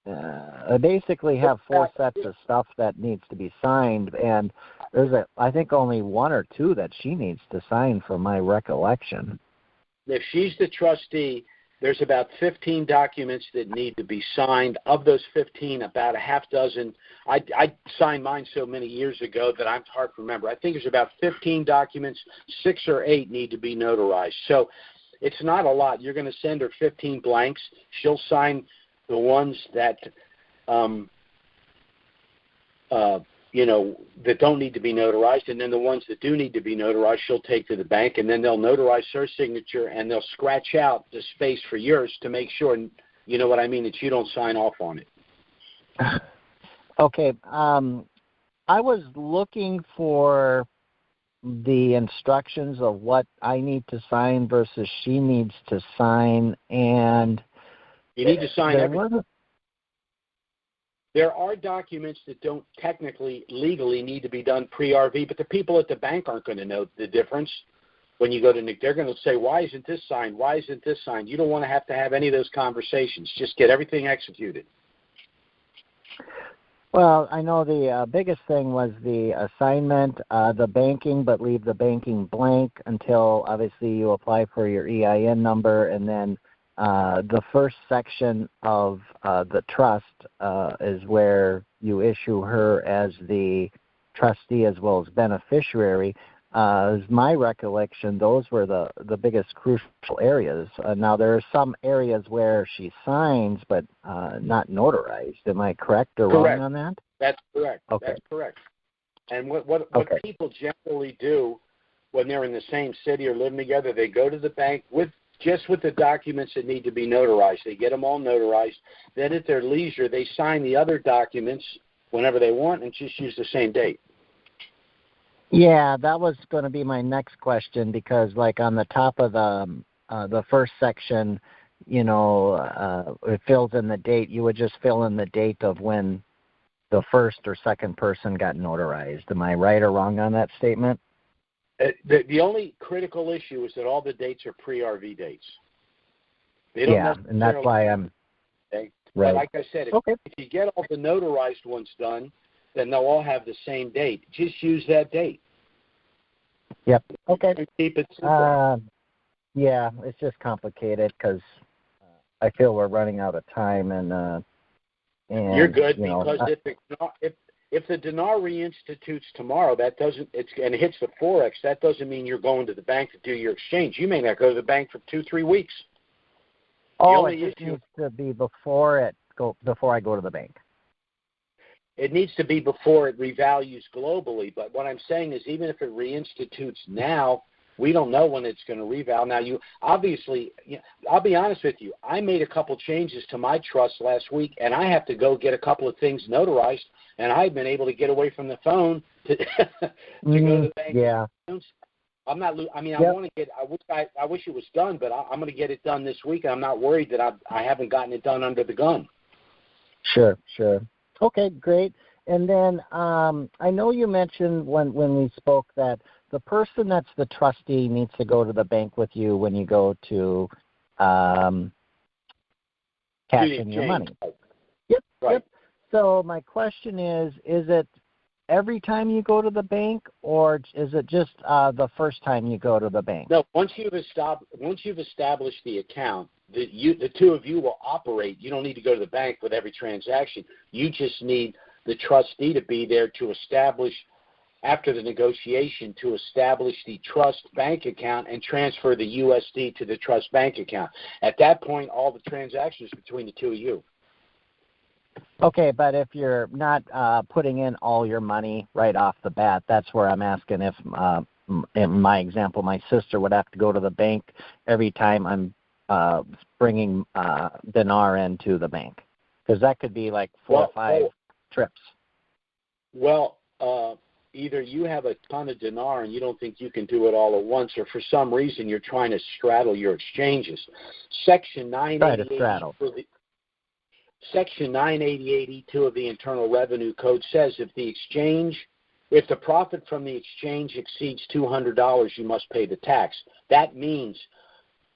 I basically have 4 sets of stuff that needs to be signed, and there's I think only 1 or 2 that she needs to sign from my recollection. If she's the trustee, there's about 15 documents that need to be signed. Of those 15, about a half dozen. I signed mine so many years ago that I'm hard to remember. I think there's about 15 documents. 6 or 8 need to be notarized. So it's not a lot. You're going to send her 15 blanks. She'll sign the ones that, that don't need to be notarized, and then the ones that do need to be notarized, she'll take to the bank, and then they'll notarize her signature, and they'll scratch out the space for yours to make sure, you know what I mean, that you don't sign off on it. Okay. I was looking for the instructions of what I need to sign versus she needs to sign, and you need to sign everything. There are documents that don't technically, legally need to be done pre-RV, but the people at the bank aren't going to know the difference. When you go to, they're going to say, why isn't this signed? Why isn't this signed? You don't want to have any of those conversations. Just get everything executed. Well, I know the biggest thing was the assignment, the banking, but leave the banking blank until obviously you apply for your EIN number, and then the first section of the trust is where you issue her as the trustee as well as beneficiary. As my recollection, those were the biggest crucial areas. Now, there are some areas where she signs but not notarized. Am I correct or wrong on that? That's correct. Okay. That's correct. And what people generally do when they're in the same city or living together, they go to the bank with the documents that need to be notarized. They get them all notarized. Then at their leisure, they sign the other documents whenever they want and just use the same date. Yeah, that was going to be my next question, because like on the top of the first section, it fills in the date. You would just fill in the date of when the first or second person got notarized. Am I right or wrong on that statement? The only critical issue is that all the dates are pre-RV dates. They don't and that's why I'm... Okay? Right. But like I said, if you get all the notarized ones done, then they'll all have the same date. Just use that date. Yep. Okay. And keep it simple. Yeah, it's just complicated because I feel we're running out of time, and you're good, because if the dinar reinstitutes tomorrow, that doesn't and it hits the Forex, that doesn't mean you're going to the bank to do your exchange. You may not go to the bank for 2-3 weeks. It just needs to be before I go to the bank. It needs to be before it revalues globally. But what I'm saying is, even if it reinstitutes now, we don't know when it's going to reval. Now, I'll be honest with you. I made a couple changes to my trust last week, and I have to go get a couple of things notarized, and I've been able to get away from the phone to go to the bank. Yeah. I'm not. I mean, I want to get. I wish it was done, but I'm going to get it done this week, and I'm not worried that I haven't gotten it done under the gun. Sure. Okay, great. And then I know you mentioned when we spoke that the person that's the trustee needs to go to the bank with you when you go to cash in your money. Yep. Right. Yep. So my question is it every time you go to the bank, or is it just the first time you go to the bank? No. Once you've established the account, the two of you will operate. You don't need to go to the bank with every transaction. You just need the trustee to be there to establish, after the negotiation, to establish the trust bank account and transfer the USD to the trust bank account. At that point, all the transactions between the two of you. Okay, but if you're not putting in all your money right off the bat, that's where I'm asking if, in my example, my sister would have to go to the bank every time I'm bringing dinar into the bank, because that could be like 4 or 5 trips. Well, either you have a ton of dinar and you don't think you can do it all at once, or for some reason you're trying to straddle your exchanges. Section 988E2 of the Internal Revenue Code says if If the profit from the exchange exceeds $200, you must pay the tax. That means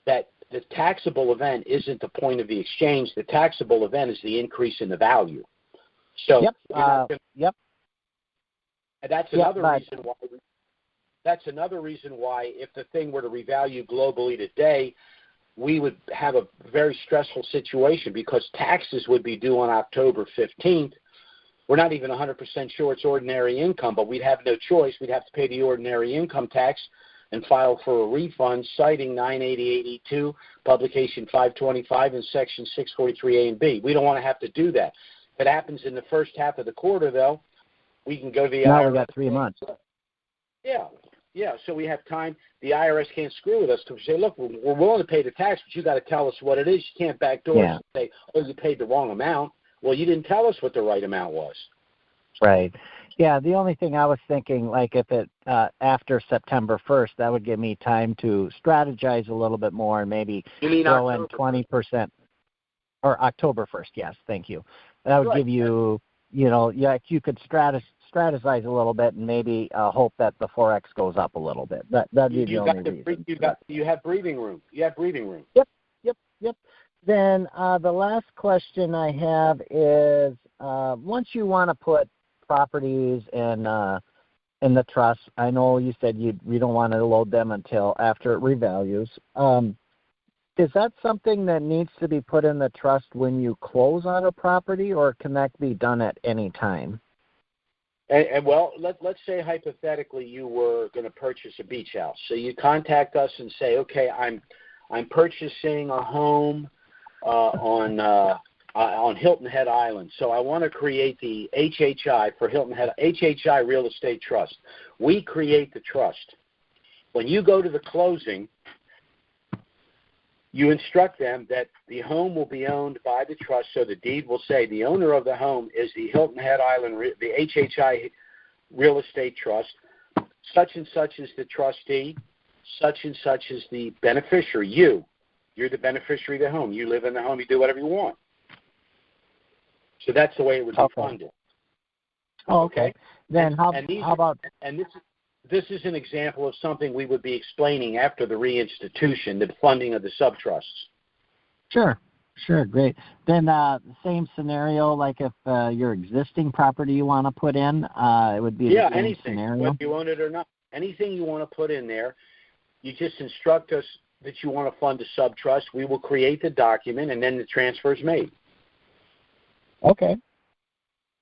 that the taxable event isn't the point of the exchange. The taxable event is the increase in the value. So that's another reason why. That's another reason why, if the thing were to revalue globally today, we would have a very stressful situation because taxes would be due on October 15th. We're not even 100% sure it's ordinary income, but we'd have no choice. We'd have to pay the ordinary income tax and file for a refund citing 98082, publication 525, and section 643A and B. We don't want to have to do that. If it happens in the first half of the quarter, though, we can go to the IRS. Now we've got 3 months. Yeah, so we have time. The IRS can't screw with us because we say, look, we're willing to pay the tax, but you got to tell us what it is. You can't backdoor us and say, oh, you paid the wrong amount. Well, you didn't tell us what the right amount was. Right. Yeah, the only thing I was thinking, like if it after September 1st, that would give me time to strategize a little bit more and maybe throw in 20%. Or October 1st, yes, thank you. That would give you, you could strategize a little bit and maybe hope that the Forex goes up a little bit. That'd be the only reason. You have breathing room. Yep. Then the last question I have is, once you want to put properties in the trust, I know you said you don't want to load them until after it revalues. Is that something that needs to be put in the trust when you close on a property, or can that be done at any time? And well, let's say hypothetically you were going to purchase a beach house. So you contact us and say, okay, I'm purchasing a home on Hilton Head Island. So I want to create the HHI for Hilton Head, HHI Real Estate Trust. We create the trust. When you go to the closing, you instruct them that the home will be owned by the trust, so the deed will say the owner of the home is the Hilton Head Island, the HHI Real Estate Trust. Such and such is the trustee. Such and such is the beneficiary. You're the beneficiary of the home. You live in the home. You do whatever you want. So that's the way it would be funded. Oh, okay. Then how about... And this is an example of something we would be explaining after the reinstitution, the funding of the subtrusts. Sure, great. Then the same scenario, like if your existing property you want to put in, it would be the same scenario? Whether you own it or not. Anything you want to put in there, you just instruct us that you want to fund a subtrust. We will create the document, and then the transfer is made. Okay.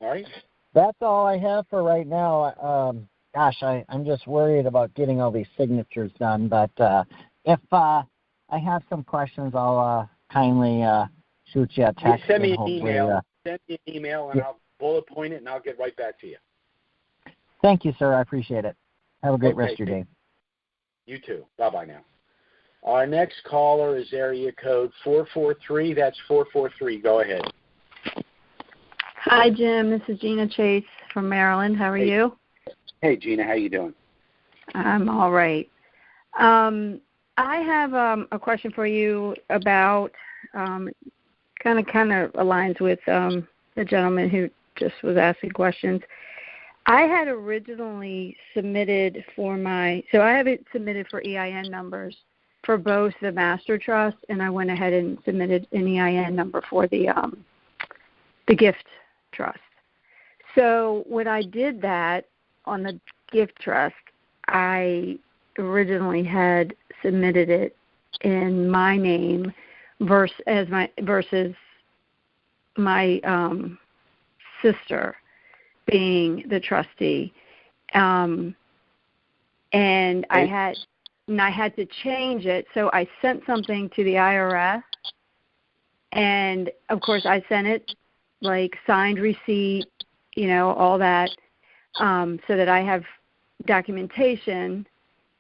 All right. That's all I have for right now. I'm just worried about getting all these signatures done. But if I have some questions, I'll kindly shoot you a text. Send me an email. And I'll bullet point it, and I'll get right back to you. Thank you, sir. I appreciate it. Have a great rest of your day. You too. Bye-bye now. Our next caller is area code 443. That's 443. Go ahead. Hi, Jim. This is Gina Chase from Maryland. How are you? Hey, Gina. How you doing? I'm all right. I have a question for you about kind of aligns with the gentleman who just was asking questions. I had originally submitted I have it submitted for EIN numbers for both the master trust, and I went ahead and submitted an EIN number for the gift trust. So when I did that on the gift trust, I originally had submitted it in my name versus my sister being the trustee, and I had to change it. So I sent something to the IRS, and of course I sent it like signed receipt, all that, so that I have documentation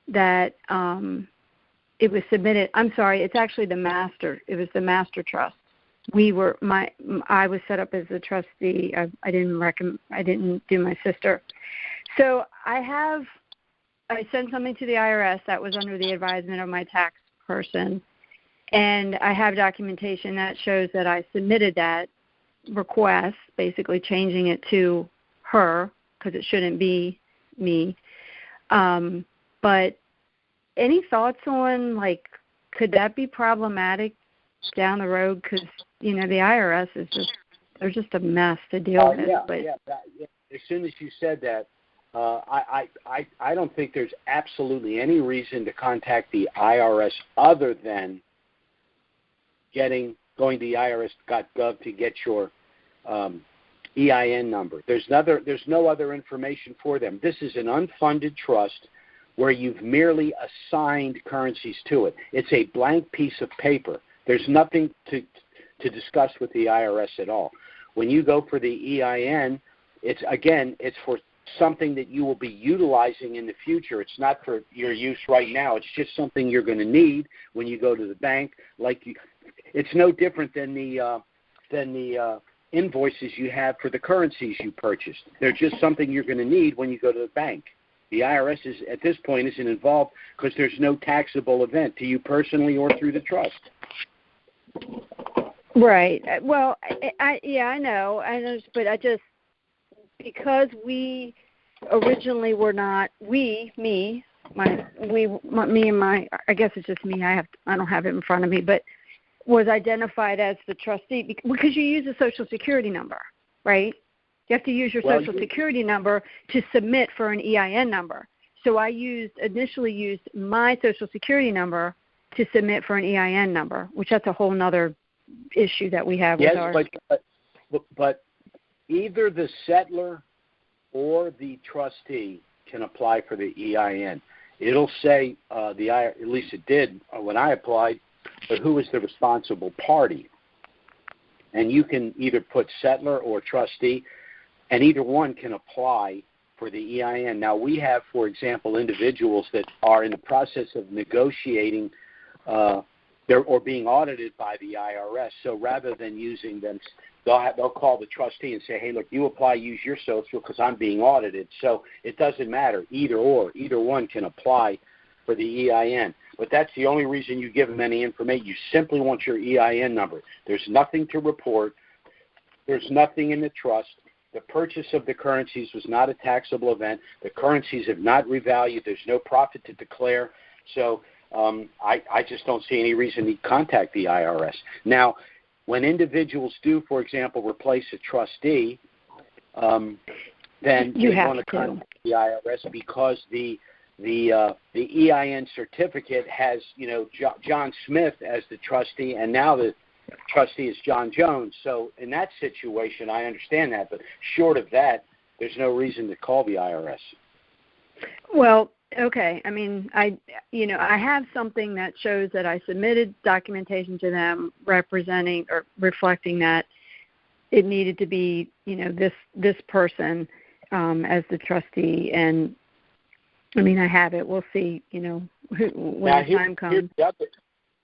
that it was submitted. I'm sorry, it's actually it was the master trust. I was set up as a trustee. I didn't do my sister. So I sent something to the IRS that was under the advisement of my tax person, and I have documentation that shows that I submitted that request, basically changing it to her because it shouldn't be me. But any thoughts on, like, could that be problematic down the road? Because, the IRS is they're just a mess to deal with. As soon as you said that, I don't think there's absolutely any reason to contact the IRS other than going to the IRS.gov to get your EIN number. There's no other information for them. This is an unfunded trust where you've merely assigned currencies to it. It's a blank piece of paper. There's nothing to discuss with the IRS at all. When you go for the EIN, it's for something that you will be utilizing in the future. It's not for your use right now. It's just something you're going to need when you go to the bank. It's no different than the invoices you have for the currencies you purchased. They're just something you're going to need when you go to the bank. The IRS at this point isn't involved because there's no taxable event to you personally or through the trust. Right. Well, I know, but because we originally were not, me and my, I guess it's just me. I don't have it in front of me, but was identified as the trustee because you use a Social Security number, right? You have to use your Social Security number to submit for an EIN number. So I initially used my Social Security number to submit for an EIN number, which that's a whole nother issue that we have with our... But either the settlor or the trustee can apply for the EIN. It'll say, at least it did when I applied, but who is the responsible party? And you can either put settlor or trustee, and either one can apply for the EIN. Now, we have, for example, individuals that are in the process of negotiating or being audited by the IRS. So rather than using them, they'll call the trustee and say, hey, look, you apply, use your social because I'm being audited. So it doesn't matter, either one can apply for the EIN. But that's the only reason you give them any information. You simply want your EIN number. There's nothing to report. There's nothing in the trust. The purchase of the currencies was not a taxable event. The currencies have not revalued. There's no profit to declare. So I just don't see any reason to contact the IRS. Now, when individuals do, for example, replace a trustee, then you want to contact the IRS because the EIN certificate has, John Smith as the trustee, and now the trustee is John Jones. So in that situation, I understand that, but short of that, there's no reason to call the IRS. Well, okay. I mean, I have something that shows that I submitted documentation to them representing or reflecting that it needed to be, this person as the trustee. And I mean, I have it. We'll see, when the time comes.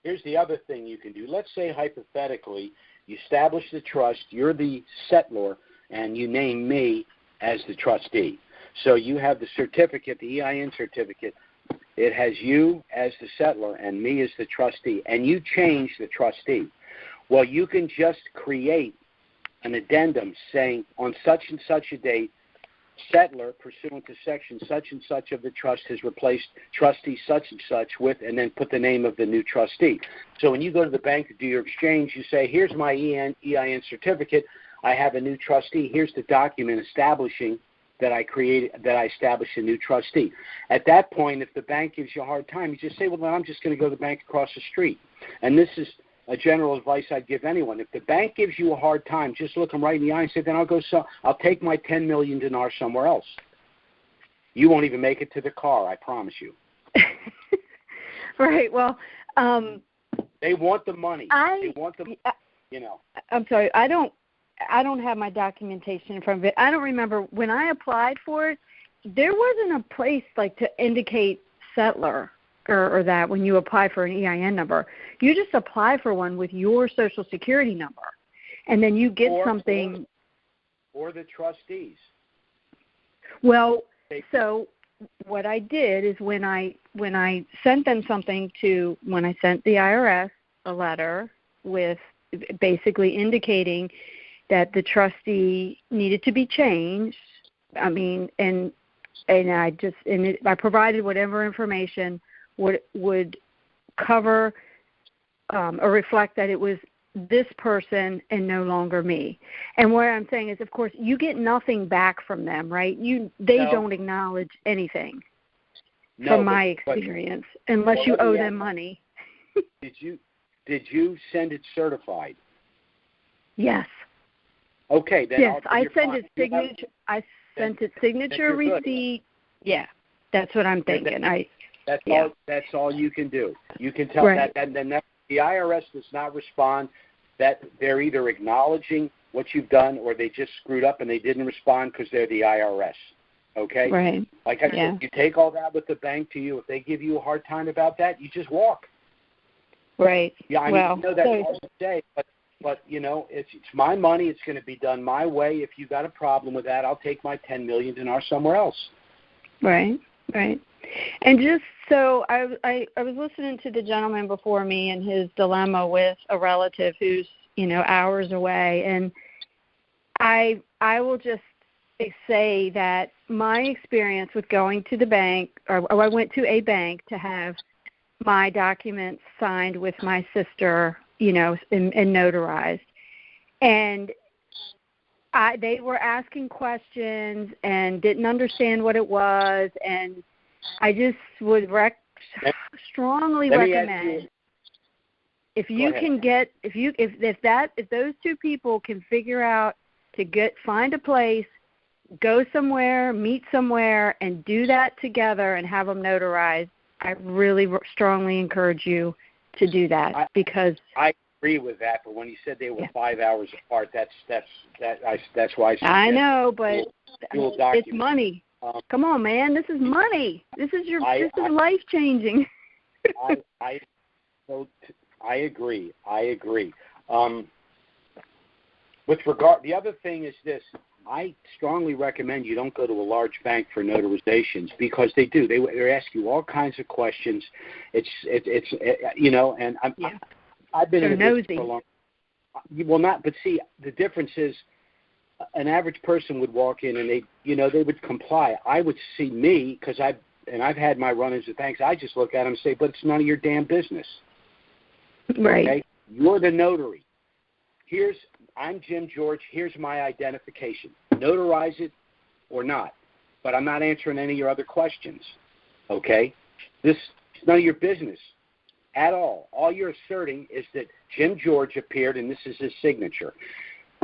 Here's the other thing you can do. Let's say hypothetically you establish the trust, you're the settlor, and you name me as the trustee. So you have the certificate, the EIN certificate. It has you as the settlor and me as the trustee, and you change the trustee. Well, you can just create an addendum saying on such and such a date, settlor, pursuant to section such and such of the trust, has replaced trustee such and such with, and then put the name of the new trustee. So when you go to the bank to do your exchange, you say, here's my EIN certificate. I have a new trustee. Here's the document establishing that I established a new trustee. At that point, if the bank gives you a hard time, you just say, well, then I'm just going to go to the bank across the street. And this is a general advice I'd give anyone. If the bank gives you a hard time, just look them right in the eye and say, then I'll take my 10 million dinar somewhere else. You won't even make it to the car, I promise you. Right. Well, they want the money. They want the, I'm sorry. I don't have my documentation in front of it. I don't remember when I applied for it. There wasn't a place like to indicate settlor or that when you apply for an EIN number. You just apply for one with your Social Security number, and then you get something. Or the trustees. Well, so what I did is when I sent them when I sent the IRS a letter with basically indicating that the trustee needed to be changed, I mean, and I provided whatever information would cover or reflect that it was this person and no longer me. And what I'm saying is, of course, you get nothing back from them, right? They don't acknowledge anything from my experience, unless you owe them money. Did you send it certified? Yes. Okay, then yes, I sent it signature. I sent it signature receipt. Yeah, that's what I'm thinking. That's all you can do. You can tell that, and then the IRS does not respond. That they're either acknowledging what you've done, or they just screwed up and they didn't respond because they're the IRS. Okay. Right. Like I said, you take all that with the bank to you. If they give you a hard time about that, you just walk. Right. Yeah, I know that's hard to say, but you know, it's my money. It's going to be done my way. If you got a problem with that, I'll take my 10 million dinar somewhere else. Right. Right. And just so I was listening to the gentleman before me and his dilemma with a relative who's, hours away, and I will just say that my experience with going to the bank, or I went to a bank to have my documents signed with my sister, and notarized, and they were asking questions and didn't understand what it was, and I just would strongly recommend if those two people can figure out to find a place, go somewhere, meet somewhere, and do that together and have them notarized, I really strongly encourage you to do that, because I agree with that. But when you said they were 5 hours apart, that's why I know, but it's money. Come on, man! This is money. This is life changing. I agree. With regard, the other thing is this: I strongly recommend you don't go to a large bank for notarizations, because they do. They ask you all kinds of questions. It's and I've been in this for a long. Well, but see, the difference is, an average person would walk in and they would comply. I would see me, because I've had my run-ins with banks. I just look at them and say, but it's none of your damn business. Right. Okay? You're the notary. I'm Jim George. Here's my identification. Notarize it or not. But I'm not answering any of your other questions. Okay? This is none of your business at all. All you're asserting is that Jim George appeared and this is his signature.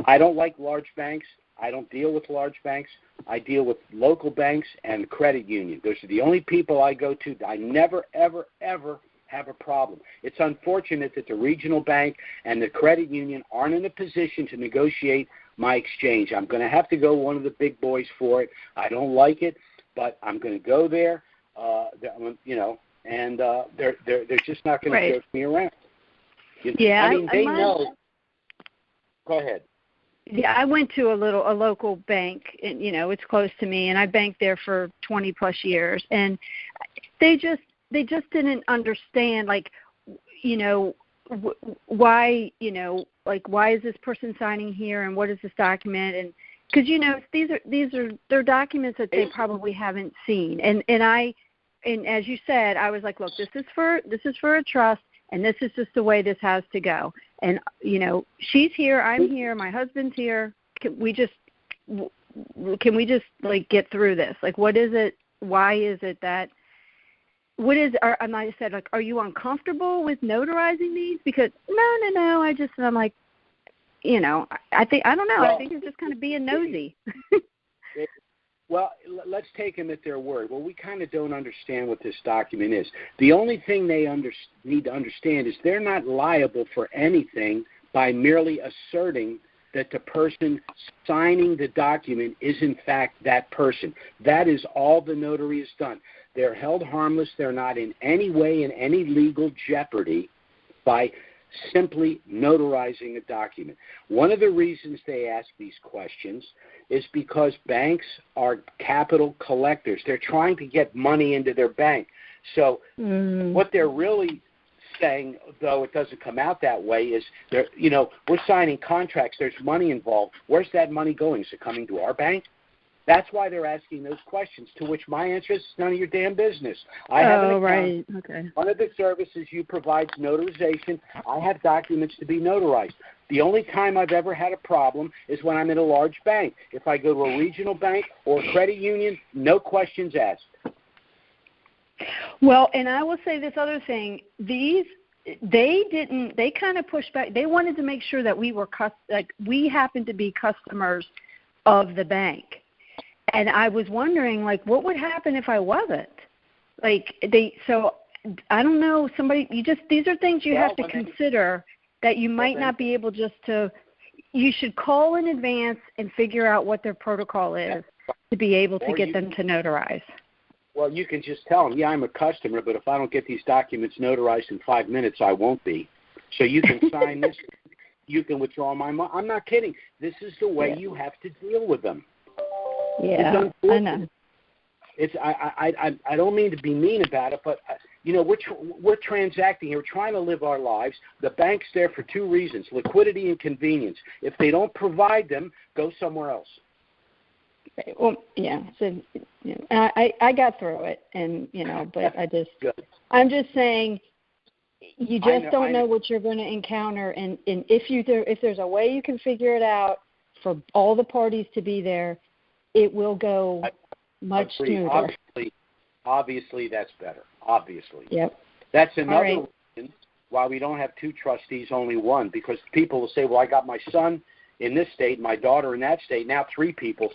I don't like large banks. I don't deal with large banks. I deal with local banks and credit unions. Those are the only people I go to. I never, ever, ever have a problem. It's unfortunate that the regional bank and the credit union aren't in a position to negotiate my exchange. I'm going to have to go one of the big boys for it. I don't like it, but I'm going to go there, and they're just not going to jerk me around. They know. Go ahead. Yeah, I went to a local bank, and it's close to me, and I banked there for 20 plus years, and they just didn't understand, why why is this person signing here, and what is this document, and because they're documents that they probably haven't seen, and as you said, I was like, look, this is for a trust. And this is just the way this has to go. And, she's here, I'm here, my husband's here. Can we just get through this? What is it? Why is it that? And I said, are you uncomfortable with notarizing these? Because no. I'm like, I don't know. I think it's just kind of being nosy. Well, let's take them at their word. Well, we kind of don't understand what this document is. The only thing they need to understand is they're not liable for anything by merely asserting that the person signing the document is, in fact, that person. That is all the notary has done. They're held harmless. They're not in any way in any legal jeopardy by simply notarizing a document. One of the reasons they ask these questions is because banks are capital collectors. They're trying to get money into their bank. So what they're really saying, though it doesn't come out that way, is we're signing contracts. There's money involved. Where's that money going? Is it coming to our bank? That's why they're asking those questions, to which my answer is none of your damn business. I have an account. Right. Okay. One of the services you provide is notarization. I have documents to be notarized. The only time I've ever had a problem is when I'm in a large bank. If I go to a regional bank or a credit union, no questions asked. Well, and I will say this other thing. They kind of pushed back. They wanted to make sure that we happened to be customers of the bank. And I was wondering, like, what would happen if I wasn't? So I don't know, these are things you have to consider that you might not be able you should call in advance and figure out what their protocol is to be able to get them to notarize. Well, you can just tell them, yeah, I'm a customer, but if I don't get these documents notarized in 5 minutes, I won't be. So you can sign this. You can withdraw my money. I'm not kidding. This is the way you have to deal with them. Yeah, I know. I don't mean to be mean about it, but we're transacting here. We're trying to live our lives. The bank's there for two reasons: liquidity and convenience. If they don't provide them, go somewhere else. Okay. Well, yeah. So I got through it, and but I'm just saying, you just don't know what you're going to encounter, and if there's a way you can figure it out for all the parties to be there, it will go much smoother. Obviously, that's better. Obviously. Yep. That's another reason why we don't have two trustees, only one, because people will say, well, I got my son in this state, my daughter in that state, now three people,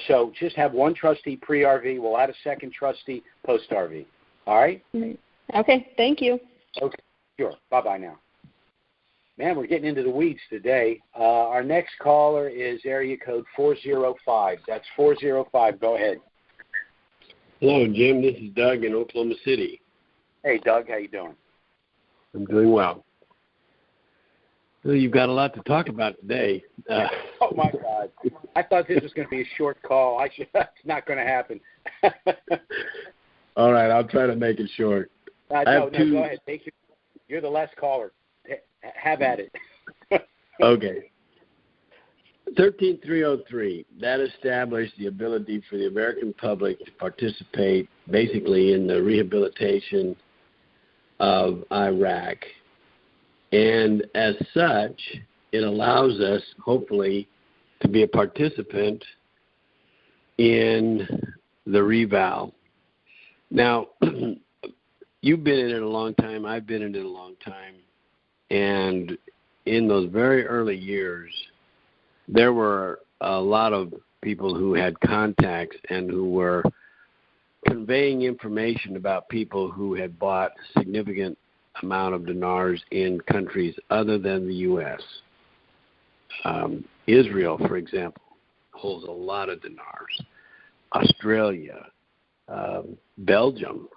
so just have one trustee pre-RV. We'll add a second trustee post-RV. All right? Okay. Thank you. Okay. Sure. Bye-bye now. Man, we're getting into the weeds today. Our next caller is area code 405. That's 405. Go ahead. Hello, Jim. This is Doug in Oklahoma City. Hey, Doug. How you doing? I'm doing well. Well, you've got a lot to talk about today. Oh, my God. I thought this was going to be a short call. It's not going to happen. All right. I'll try to make it short. No, go ahead. You're the last caller. Have at it. Okay. 13303, that established the ability for the American public to participate basically in the rehabilitation of Iraq. And as such, it allows us, hopefully, to be a participant in the reval. Now, you've been in it a long time. I've been in it a long time. And in those very early years, there were a lot of people who had contacts and who were conveying information about people who had bought a significant amount of dinars in countries other than the U.S. Israel, for example, holds a lot of dinars. Australia, Belgium,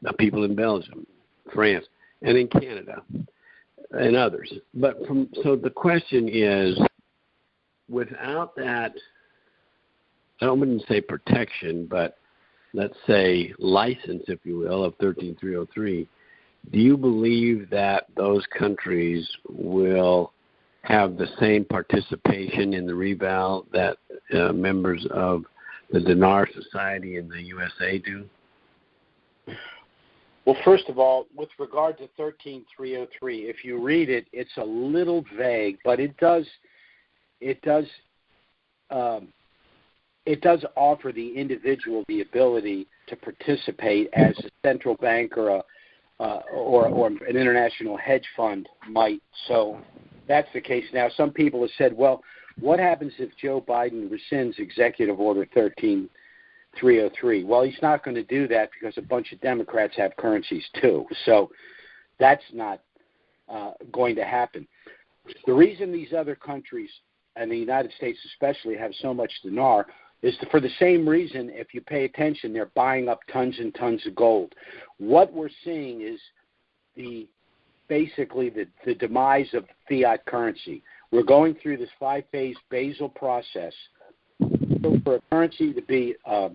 the people in Belgium, France, and in Canada, and others. So the question is, without that, I wouldn't say protection, but let's say license, if you will, of 13303, do you believe that those countries will have the same participation in the reval that members of the Dinar Society in the USA do? Well, first of all, with regard to 13303, if you read it, it's a little vague, but it does offer the individual the ability to participate as a central bank or an international hedge fund might. So that's the case. Now, some people have said, well, what happens if Joe Biden rescinds Executive Order 13303? Well, he's not going to do that because a bunch of Democrats have currencies too. So that's not going to happen. The reason these other countries, and the United States especially, have so much dinar is for the same reason. If you pay attention, they're buying up tons and tons of gold. What we're seeing is basically the demise of fiat currency. We're going through this 5-phase Basel process. So for a currency to be, I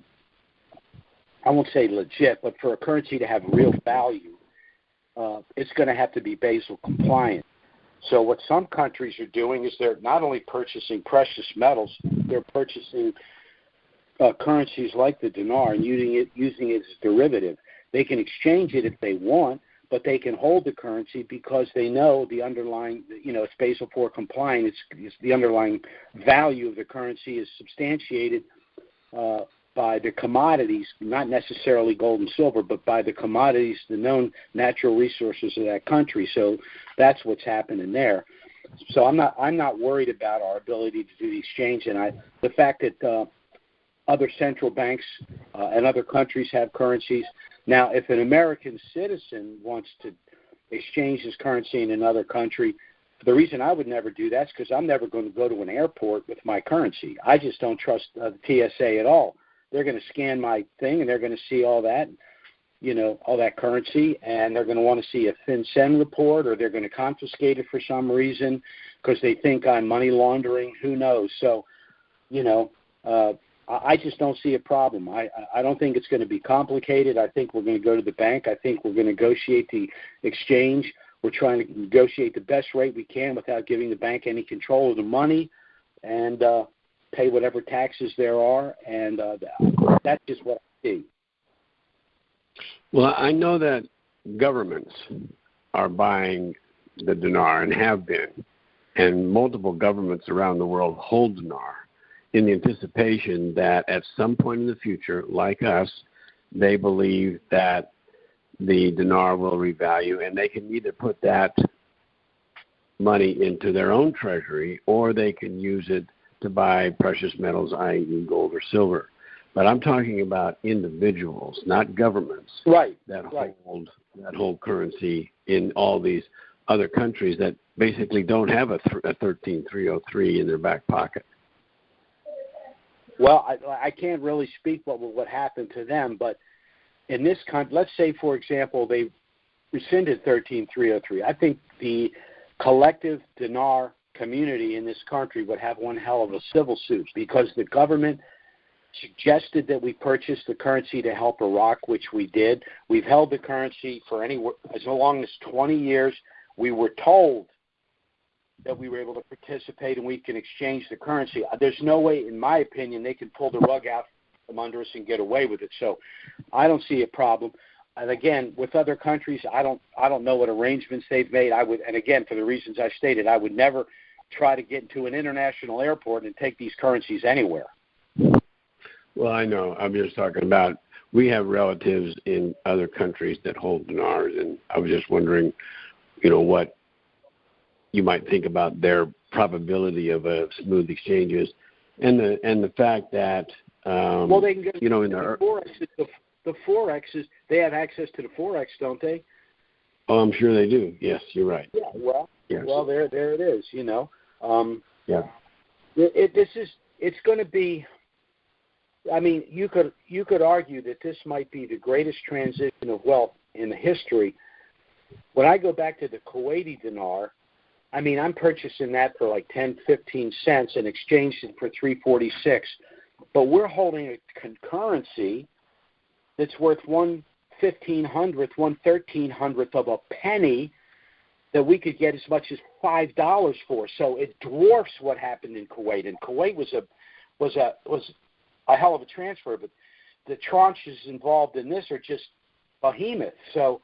won't say legit, but for a currency to have real value, it's going to have to be Basel compliant. So what some countries are doing is they're not only purchasing precious metals, they're purchasing currencies like the dinar and using it as derivative. They can exchange it if they want, but they can hold the currency because they know the underlying, it's Basel IV compliant. It's the underlying value of the currency is substantiated by the commodities, not necessarily gold and silver, but by the commodities, the known natural resources of that country. So that's what's happening there. So I'm not worried about our ability to do the exchange, and the fact that other central banks and other countries have currencies. Now, if an American citizen wants to exchange his currency in another country, the reason I would never do that is because I'm never going to go to an airport with my currency. I just don't trust the TSA at all. They're going to scan my thing, and they're going to see all that, all that currency, and they're going to want to see a FinCEN report, or they're going to confiscate it for some reason because they think I'm money laundering. Who knows? So, I just don't see a problem. I don't think it's going to be complicated. I think we're going to go to the bank. I think we're going to negotiate the exchange. We're trying to negotiate the best rate we can without giving the bank any control of the money, and pay whatever taxes there are. And that's just what I see. Well, I know that governments are buying the dinar and have been, and multiple governments around the world hold dinar in the anticipation that at some point in the future, like us, they believe that the dinar will revalue, and they can either put that money into their own treasury or they can use it to buy precious metals, i.e. gold or silver. But I'm talking about individuals, not governments, that hold currency in all these other countries that basically don't have a 13303 in their back pocket. Well, I can't really speak what happened to them, but in this country, let's say, for example, they rescinded 13303. I think the collective dinar community in this country would have one hell of a civil suit because the government suggested that we purchase the currency to help Iraq, which we did. We've held the currency for as long as 20 years. We were told that we were able to participate and we can exchange the currency. There's no way, in my opinion, they can pull the rug out from under us and get away with it. So I don't see a problem. And again, with other countries, I don't know what arrangements they've made. And again, for the reasons I stated, I would never try to get into an international airport and take these currencies anywhere. Well, I know. I'm just talking about we have relatives in other countries that hold dinars, and I was just wondering, what you might think about their probability of a smooth exchanges, and the fact that they can get the forexes. They have access to the forex, don't they? Oh, I'm sure they do. Yes, you're right. Yeah. Well, yes. Well, there it is. Yeah. It's going to be. I mean, you could argue that this might be the greatest transition of wealth in the history. When I go back to the Kuwaiti dinar, I mean, I'm purchasing that for like 10, 15 cents and exchanged it for $3.46. But we're holding a currency that's worth 1/1500th, 1/1300th of a penny that we could get as much as $5 for. So it dwarfs what happened in Kuwait. And Kuwait was a hell of a transfer, but the tranches involved in this are just behemoth. So,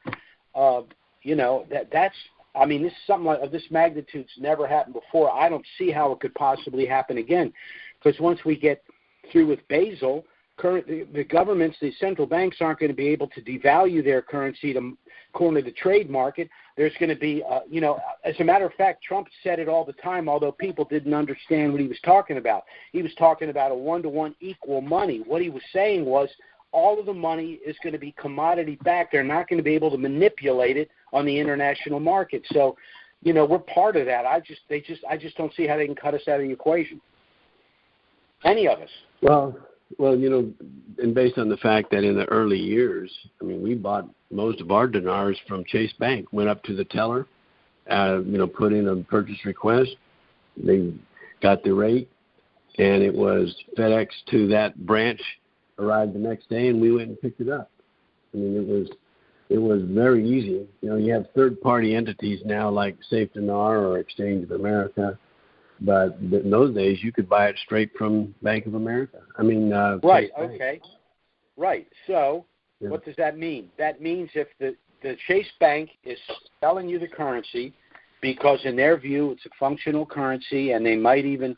that's. I mean, this is something of this magnitude's never happened before. I don't see how it could possibly happen again, because once we get through with Basel, the governments, the central banks aren't going to be able to devalue their currency to corner the trade market. There's going to be, as a matter of fact, Trump said it all the time, although people didn't understand what he was talking about. He was talking about a one-to-one equal money. What he was saying was all of the money is going to be commodity backed. They're not going to be able to manipulate it on the international market. So, we're part of that. I just don't see how they can cut us out of the equation. Any of us. Well, and based on the fact that in the early years, I mean, we bought most of our dinars from Chase Bank, went up to the teller, put in a purchase request. They got the rate, and it was FedEx to that branch, arrived the next day, and we went and picked it up. I mean, it was very easy. You have third-party entities now like Safe Dinar or Exchange of America But in those days, you could buy it straight from Bank of America. Right. Okay. Right. So, what does that mean? That means if the Chase Bank is selling you the currency because, in their view, it's a functional currency, and they might even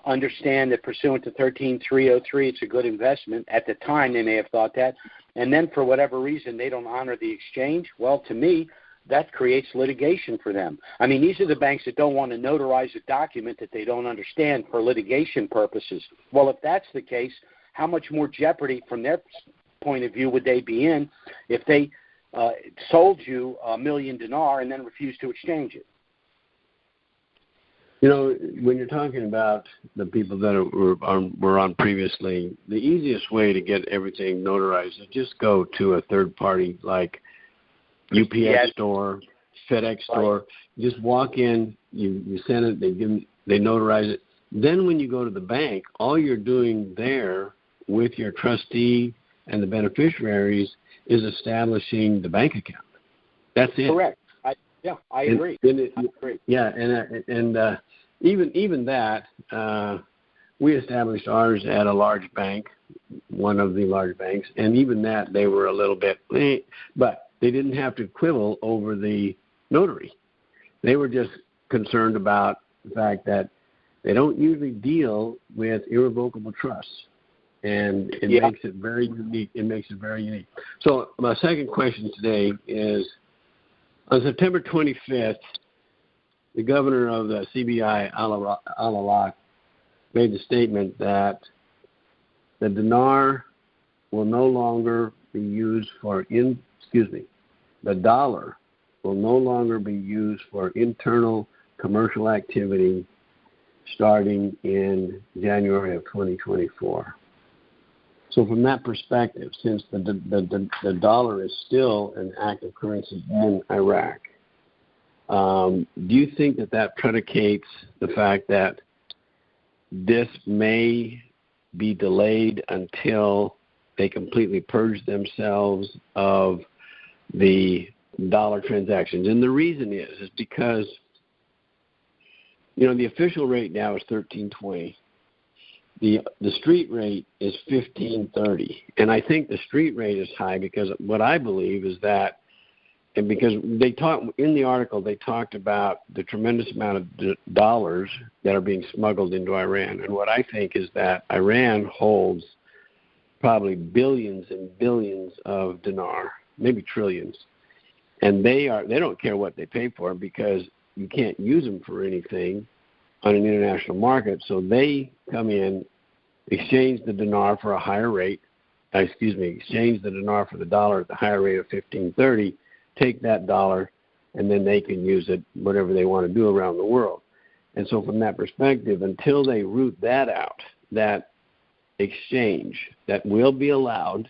understand that pursuant to 13303, it's a good investment. At the time, they may have thought that. And then, for whatever reason, they don't honor the exchange. Well, to me, that creates litigation for them. I mean, these are the banks that don't want to notarize a document that they don't understand for litigation purposes. Well, if that's the case, how much more jeopardy from their point of view would they be in if they sold you $1 million dinar and then refused to exchange it? When you're talking about the people that were on previously, the easiest way to get everything notarized is just go to a third party like UPS store, FedEx store. Just walk in, you send it, they notarize it. Then when you go to the bank, all you're doing there with your trustee and the beneficiaries is establishing the bank account. That's it. Correct. I agree. I agree. Yeah, and even that, we established ours at a large bank, one of the large banks, and even that they were a little bit, but they didn't have to quibble over the notary. They were just concerned about the fact that they don't usually deal with irrevocable trusts, and it makes it very unique. So my second question today is, on September 25th, the governor of the CBI, Al-Iraq, made the statement that the dinar will no longer be used the dollar will no longer be used for internal commercial activity starting in January of 2024. So from that perspective, since the dollar is still an active currency in Iraq, do you think that predicates the fact that this may be delayed until they completely purge themselves of the dollar transactions? And the reason is because, the official rate now is 13.20. The street rate is 15.30. And I think the street rate is high because what I believe is that, and because they talked in the article, they talked about the tremendous amount of dollars that are being smuggled into Iran. And what I think is that Iran holds probably billions and billions of dinar, maybe trillions. And they don't care what they pay for because you can't use them for anything on an international market. So they come in, exchange the dinar for a higher rate, exchange the dinar for the dollar at the higher rate of 15.30, take that dollar, and then they can use it whatever they want to do around the world. And so from that perspective, until they root that out, that exchange that will be allowed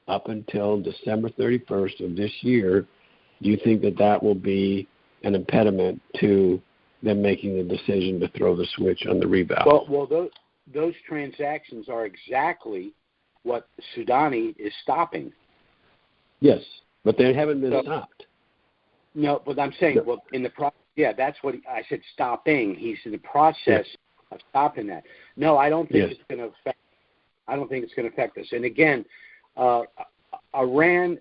up until December 31st of this year, do you think that will be an impediment to them making the decision to throw the switch on the reval? Well, those transactions are exactly what Soudani is stopping. Yes, but they haven't been stopped. No, but I'm saying, in the process, that's what I said. Stopping. He's in the process of stopping that. No, I don't think it's going to affect. I don't think it's going to affect us. And again, Iran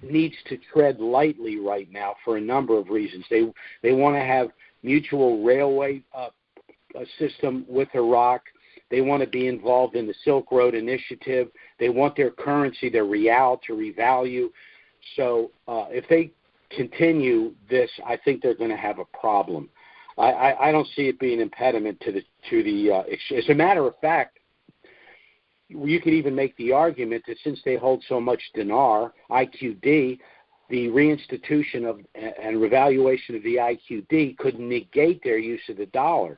needs to tread lightly right now for a number of reasons. They want to have mutual railway system with Iraq. They want to be involved in the Silk Road Initiative. They want their currency, their rial, to revalue. So if they continue this, I think they're going to have a problem. I don't see it being an impediment to the. As a matter of fact, you could even make the argument that since they hold so much dinar, IQD, the reinstitution of and revaluation of the IQD could negate their use of the dollar,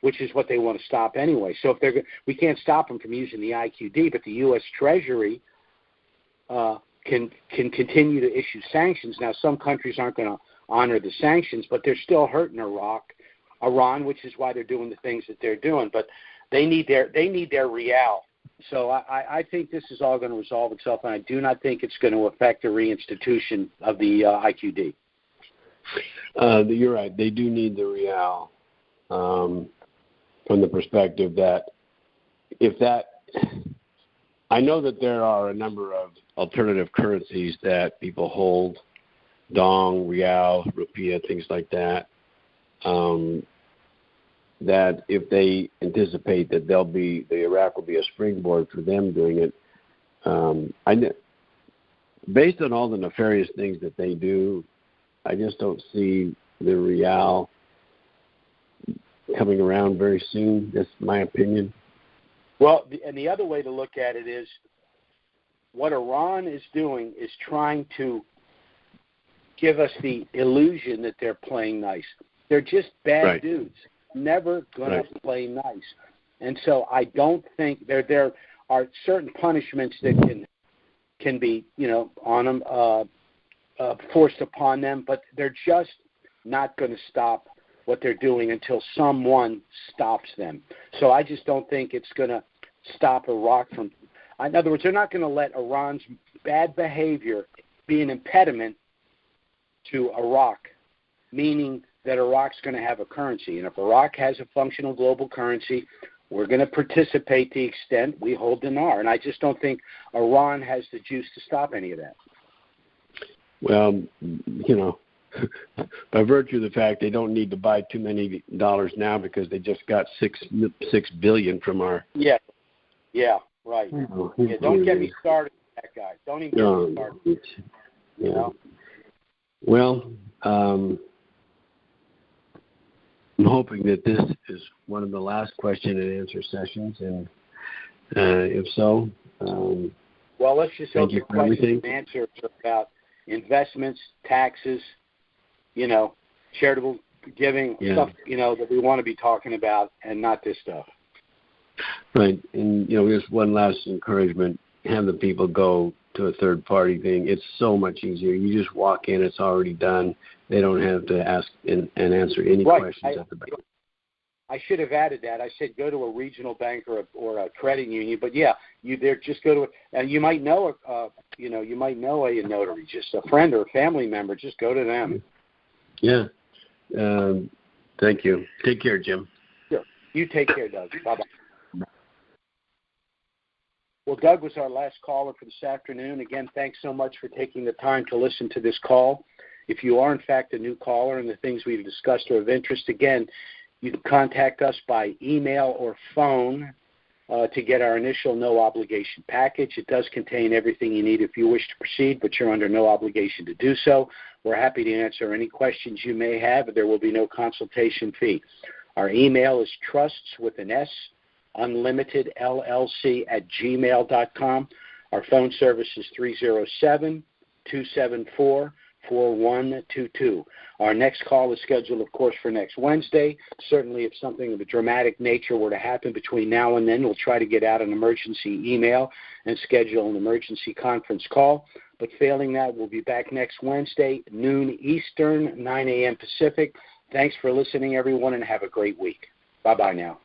which is what they want to stop anyway. So if we can't stop them from using the IQD, but the U.S. Treasury can continue to issue sanctions. Now, some countries aren't going to honor the sanctions, but they're still hurting Iran, which is why they're doing the things that they're doing. But they need their rial. So I think this is all going to resolve itself, and I do not think it's going to affect the reinstitution of the IQD. You're right. They do need the rial. from the perspective that I know that there are a number of alternative currencies that people hold, dong, rial, rupiah, things like that, that if they anticipate that the Iraq will be a springboard for them doing it, based on all the nefarious things that they do, I just don't see the rial coming around very soon. That's my opinion. Well, and the other way to look at it is what Iran is doing is trying to give us the illusion that they're playing nice. They're just bad dudes, never going to play nice. And so I don't think there are certain punishments that can be, on them, forced upon them, but they're just not going to stop what they're doing until someone stops them. So I just don't think it's going to stop Iraq from. In other words, they're not going to let Iran's bad behavior be an impediment to Iraq, meaning that Iraq's going to have a currency. And if Iraq has a functional global currency, we're going to participate to the extent we hold dinar. And I just don't think Iran has the juice to stop any of that. Well, by virtue of the fact they don't need to buy too many dollars now because they just got $6 billion from our. Yeah, right. Yeah, don't get me started with that guy. Don't even get me started. Well, I'm hoping that this is one of the last question and answer sessions, and if so, well, let's just hope the questions everything. and answers are about investments, taxes, charitable giving, stuff, that we want to be talking about, and not this stuff. Right, and just one last encouragement: have the people go to a third-party thing. It's so much easier. You just walk in; it's already done. They don't have to ask and answer any questions at the bank. I should have added that. I said go to a regional bank or a credit union. But yeah, you there just go to and you might know a notary, just a friend or a family member. Just go to them. Yeah. Thank you. Take care, Jim. Sure. You take care, Doug. Bye-bye. Well, Doug was our last caller for this afternoon. Again, thanks so much for taking the time to listen to this call. If you are, in fact, a new caller and the things we've discussed are of interest, again, you can contact us by email or phone to get our initial no-obligation package. It does contain everything you need if you wish to proceed, but you're under no obligation to do so. We're happy to answer any questions you may have, but there will be no consultation fee. Our email is trusts with an S, unlimitedllc@gmail.com. Our phone service is 307-274-4122. Our next call is scheduled, of course, for next Wednesday. Certainly, if something of a dramatic nature were to happen between now and then, we'll try to get out an emergency email and schedule an emergency conference call. But failing that, we'll be back next Wednesday, noon Eastern, 9 a.m. Pacific. Thanks for listening, everyone, and have a great week. Bye-bye now.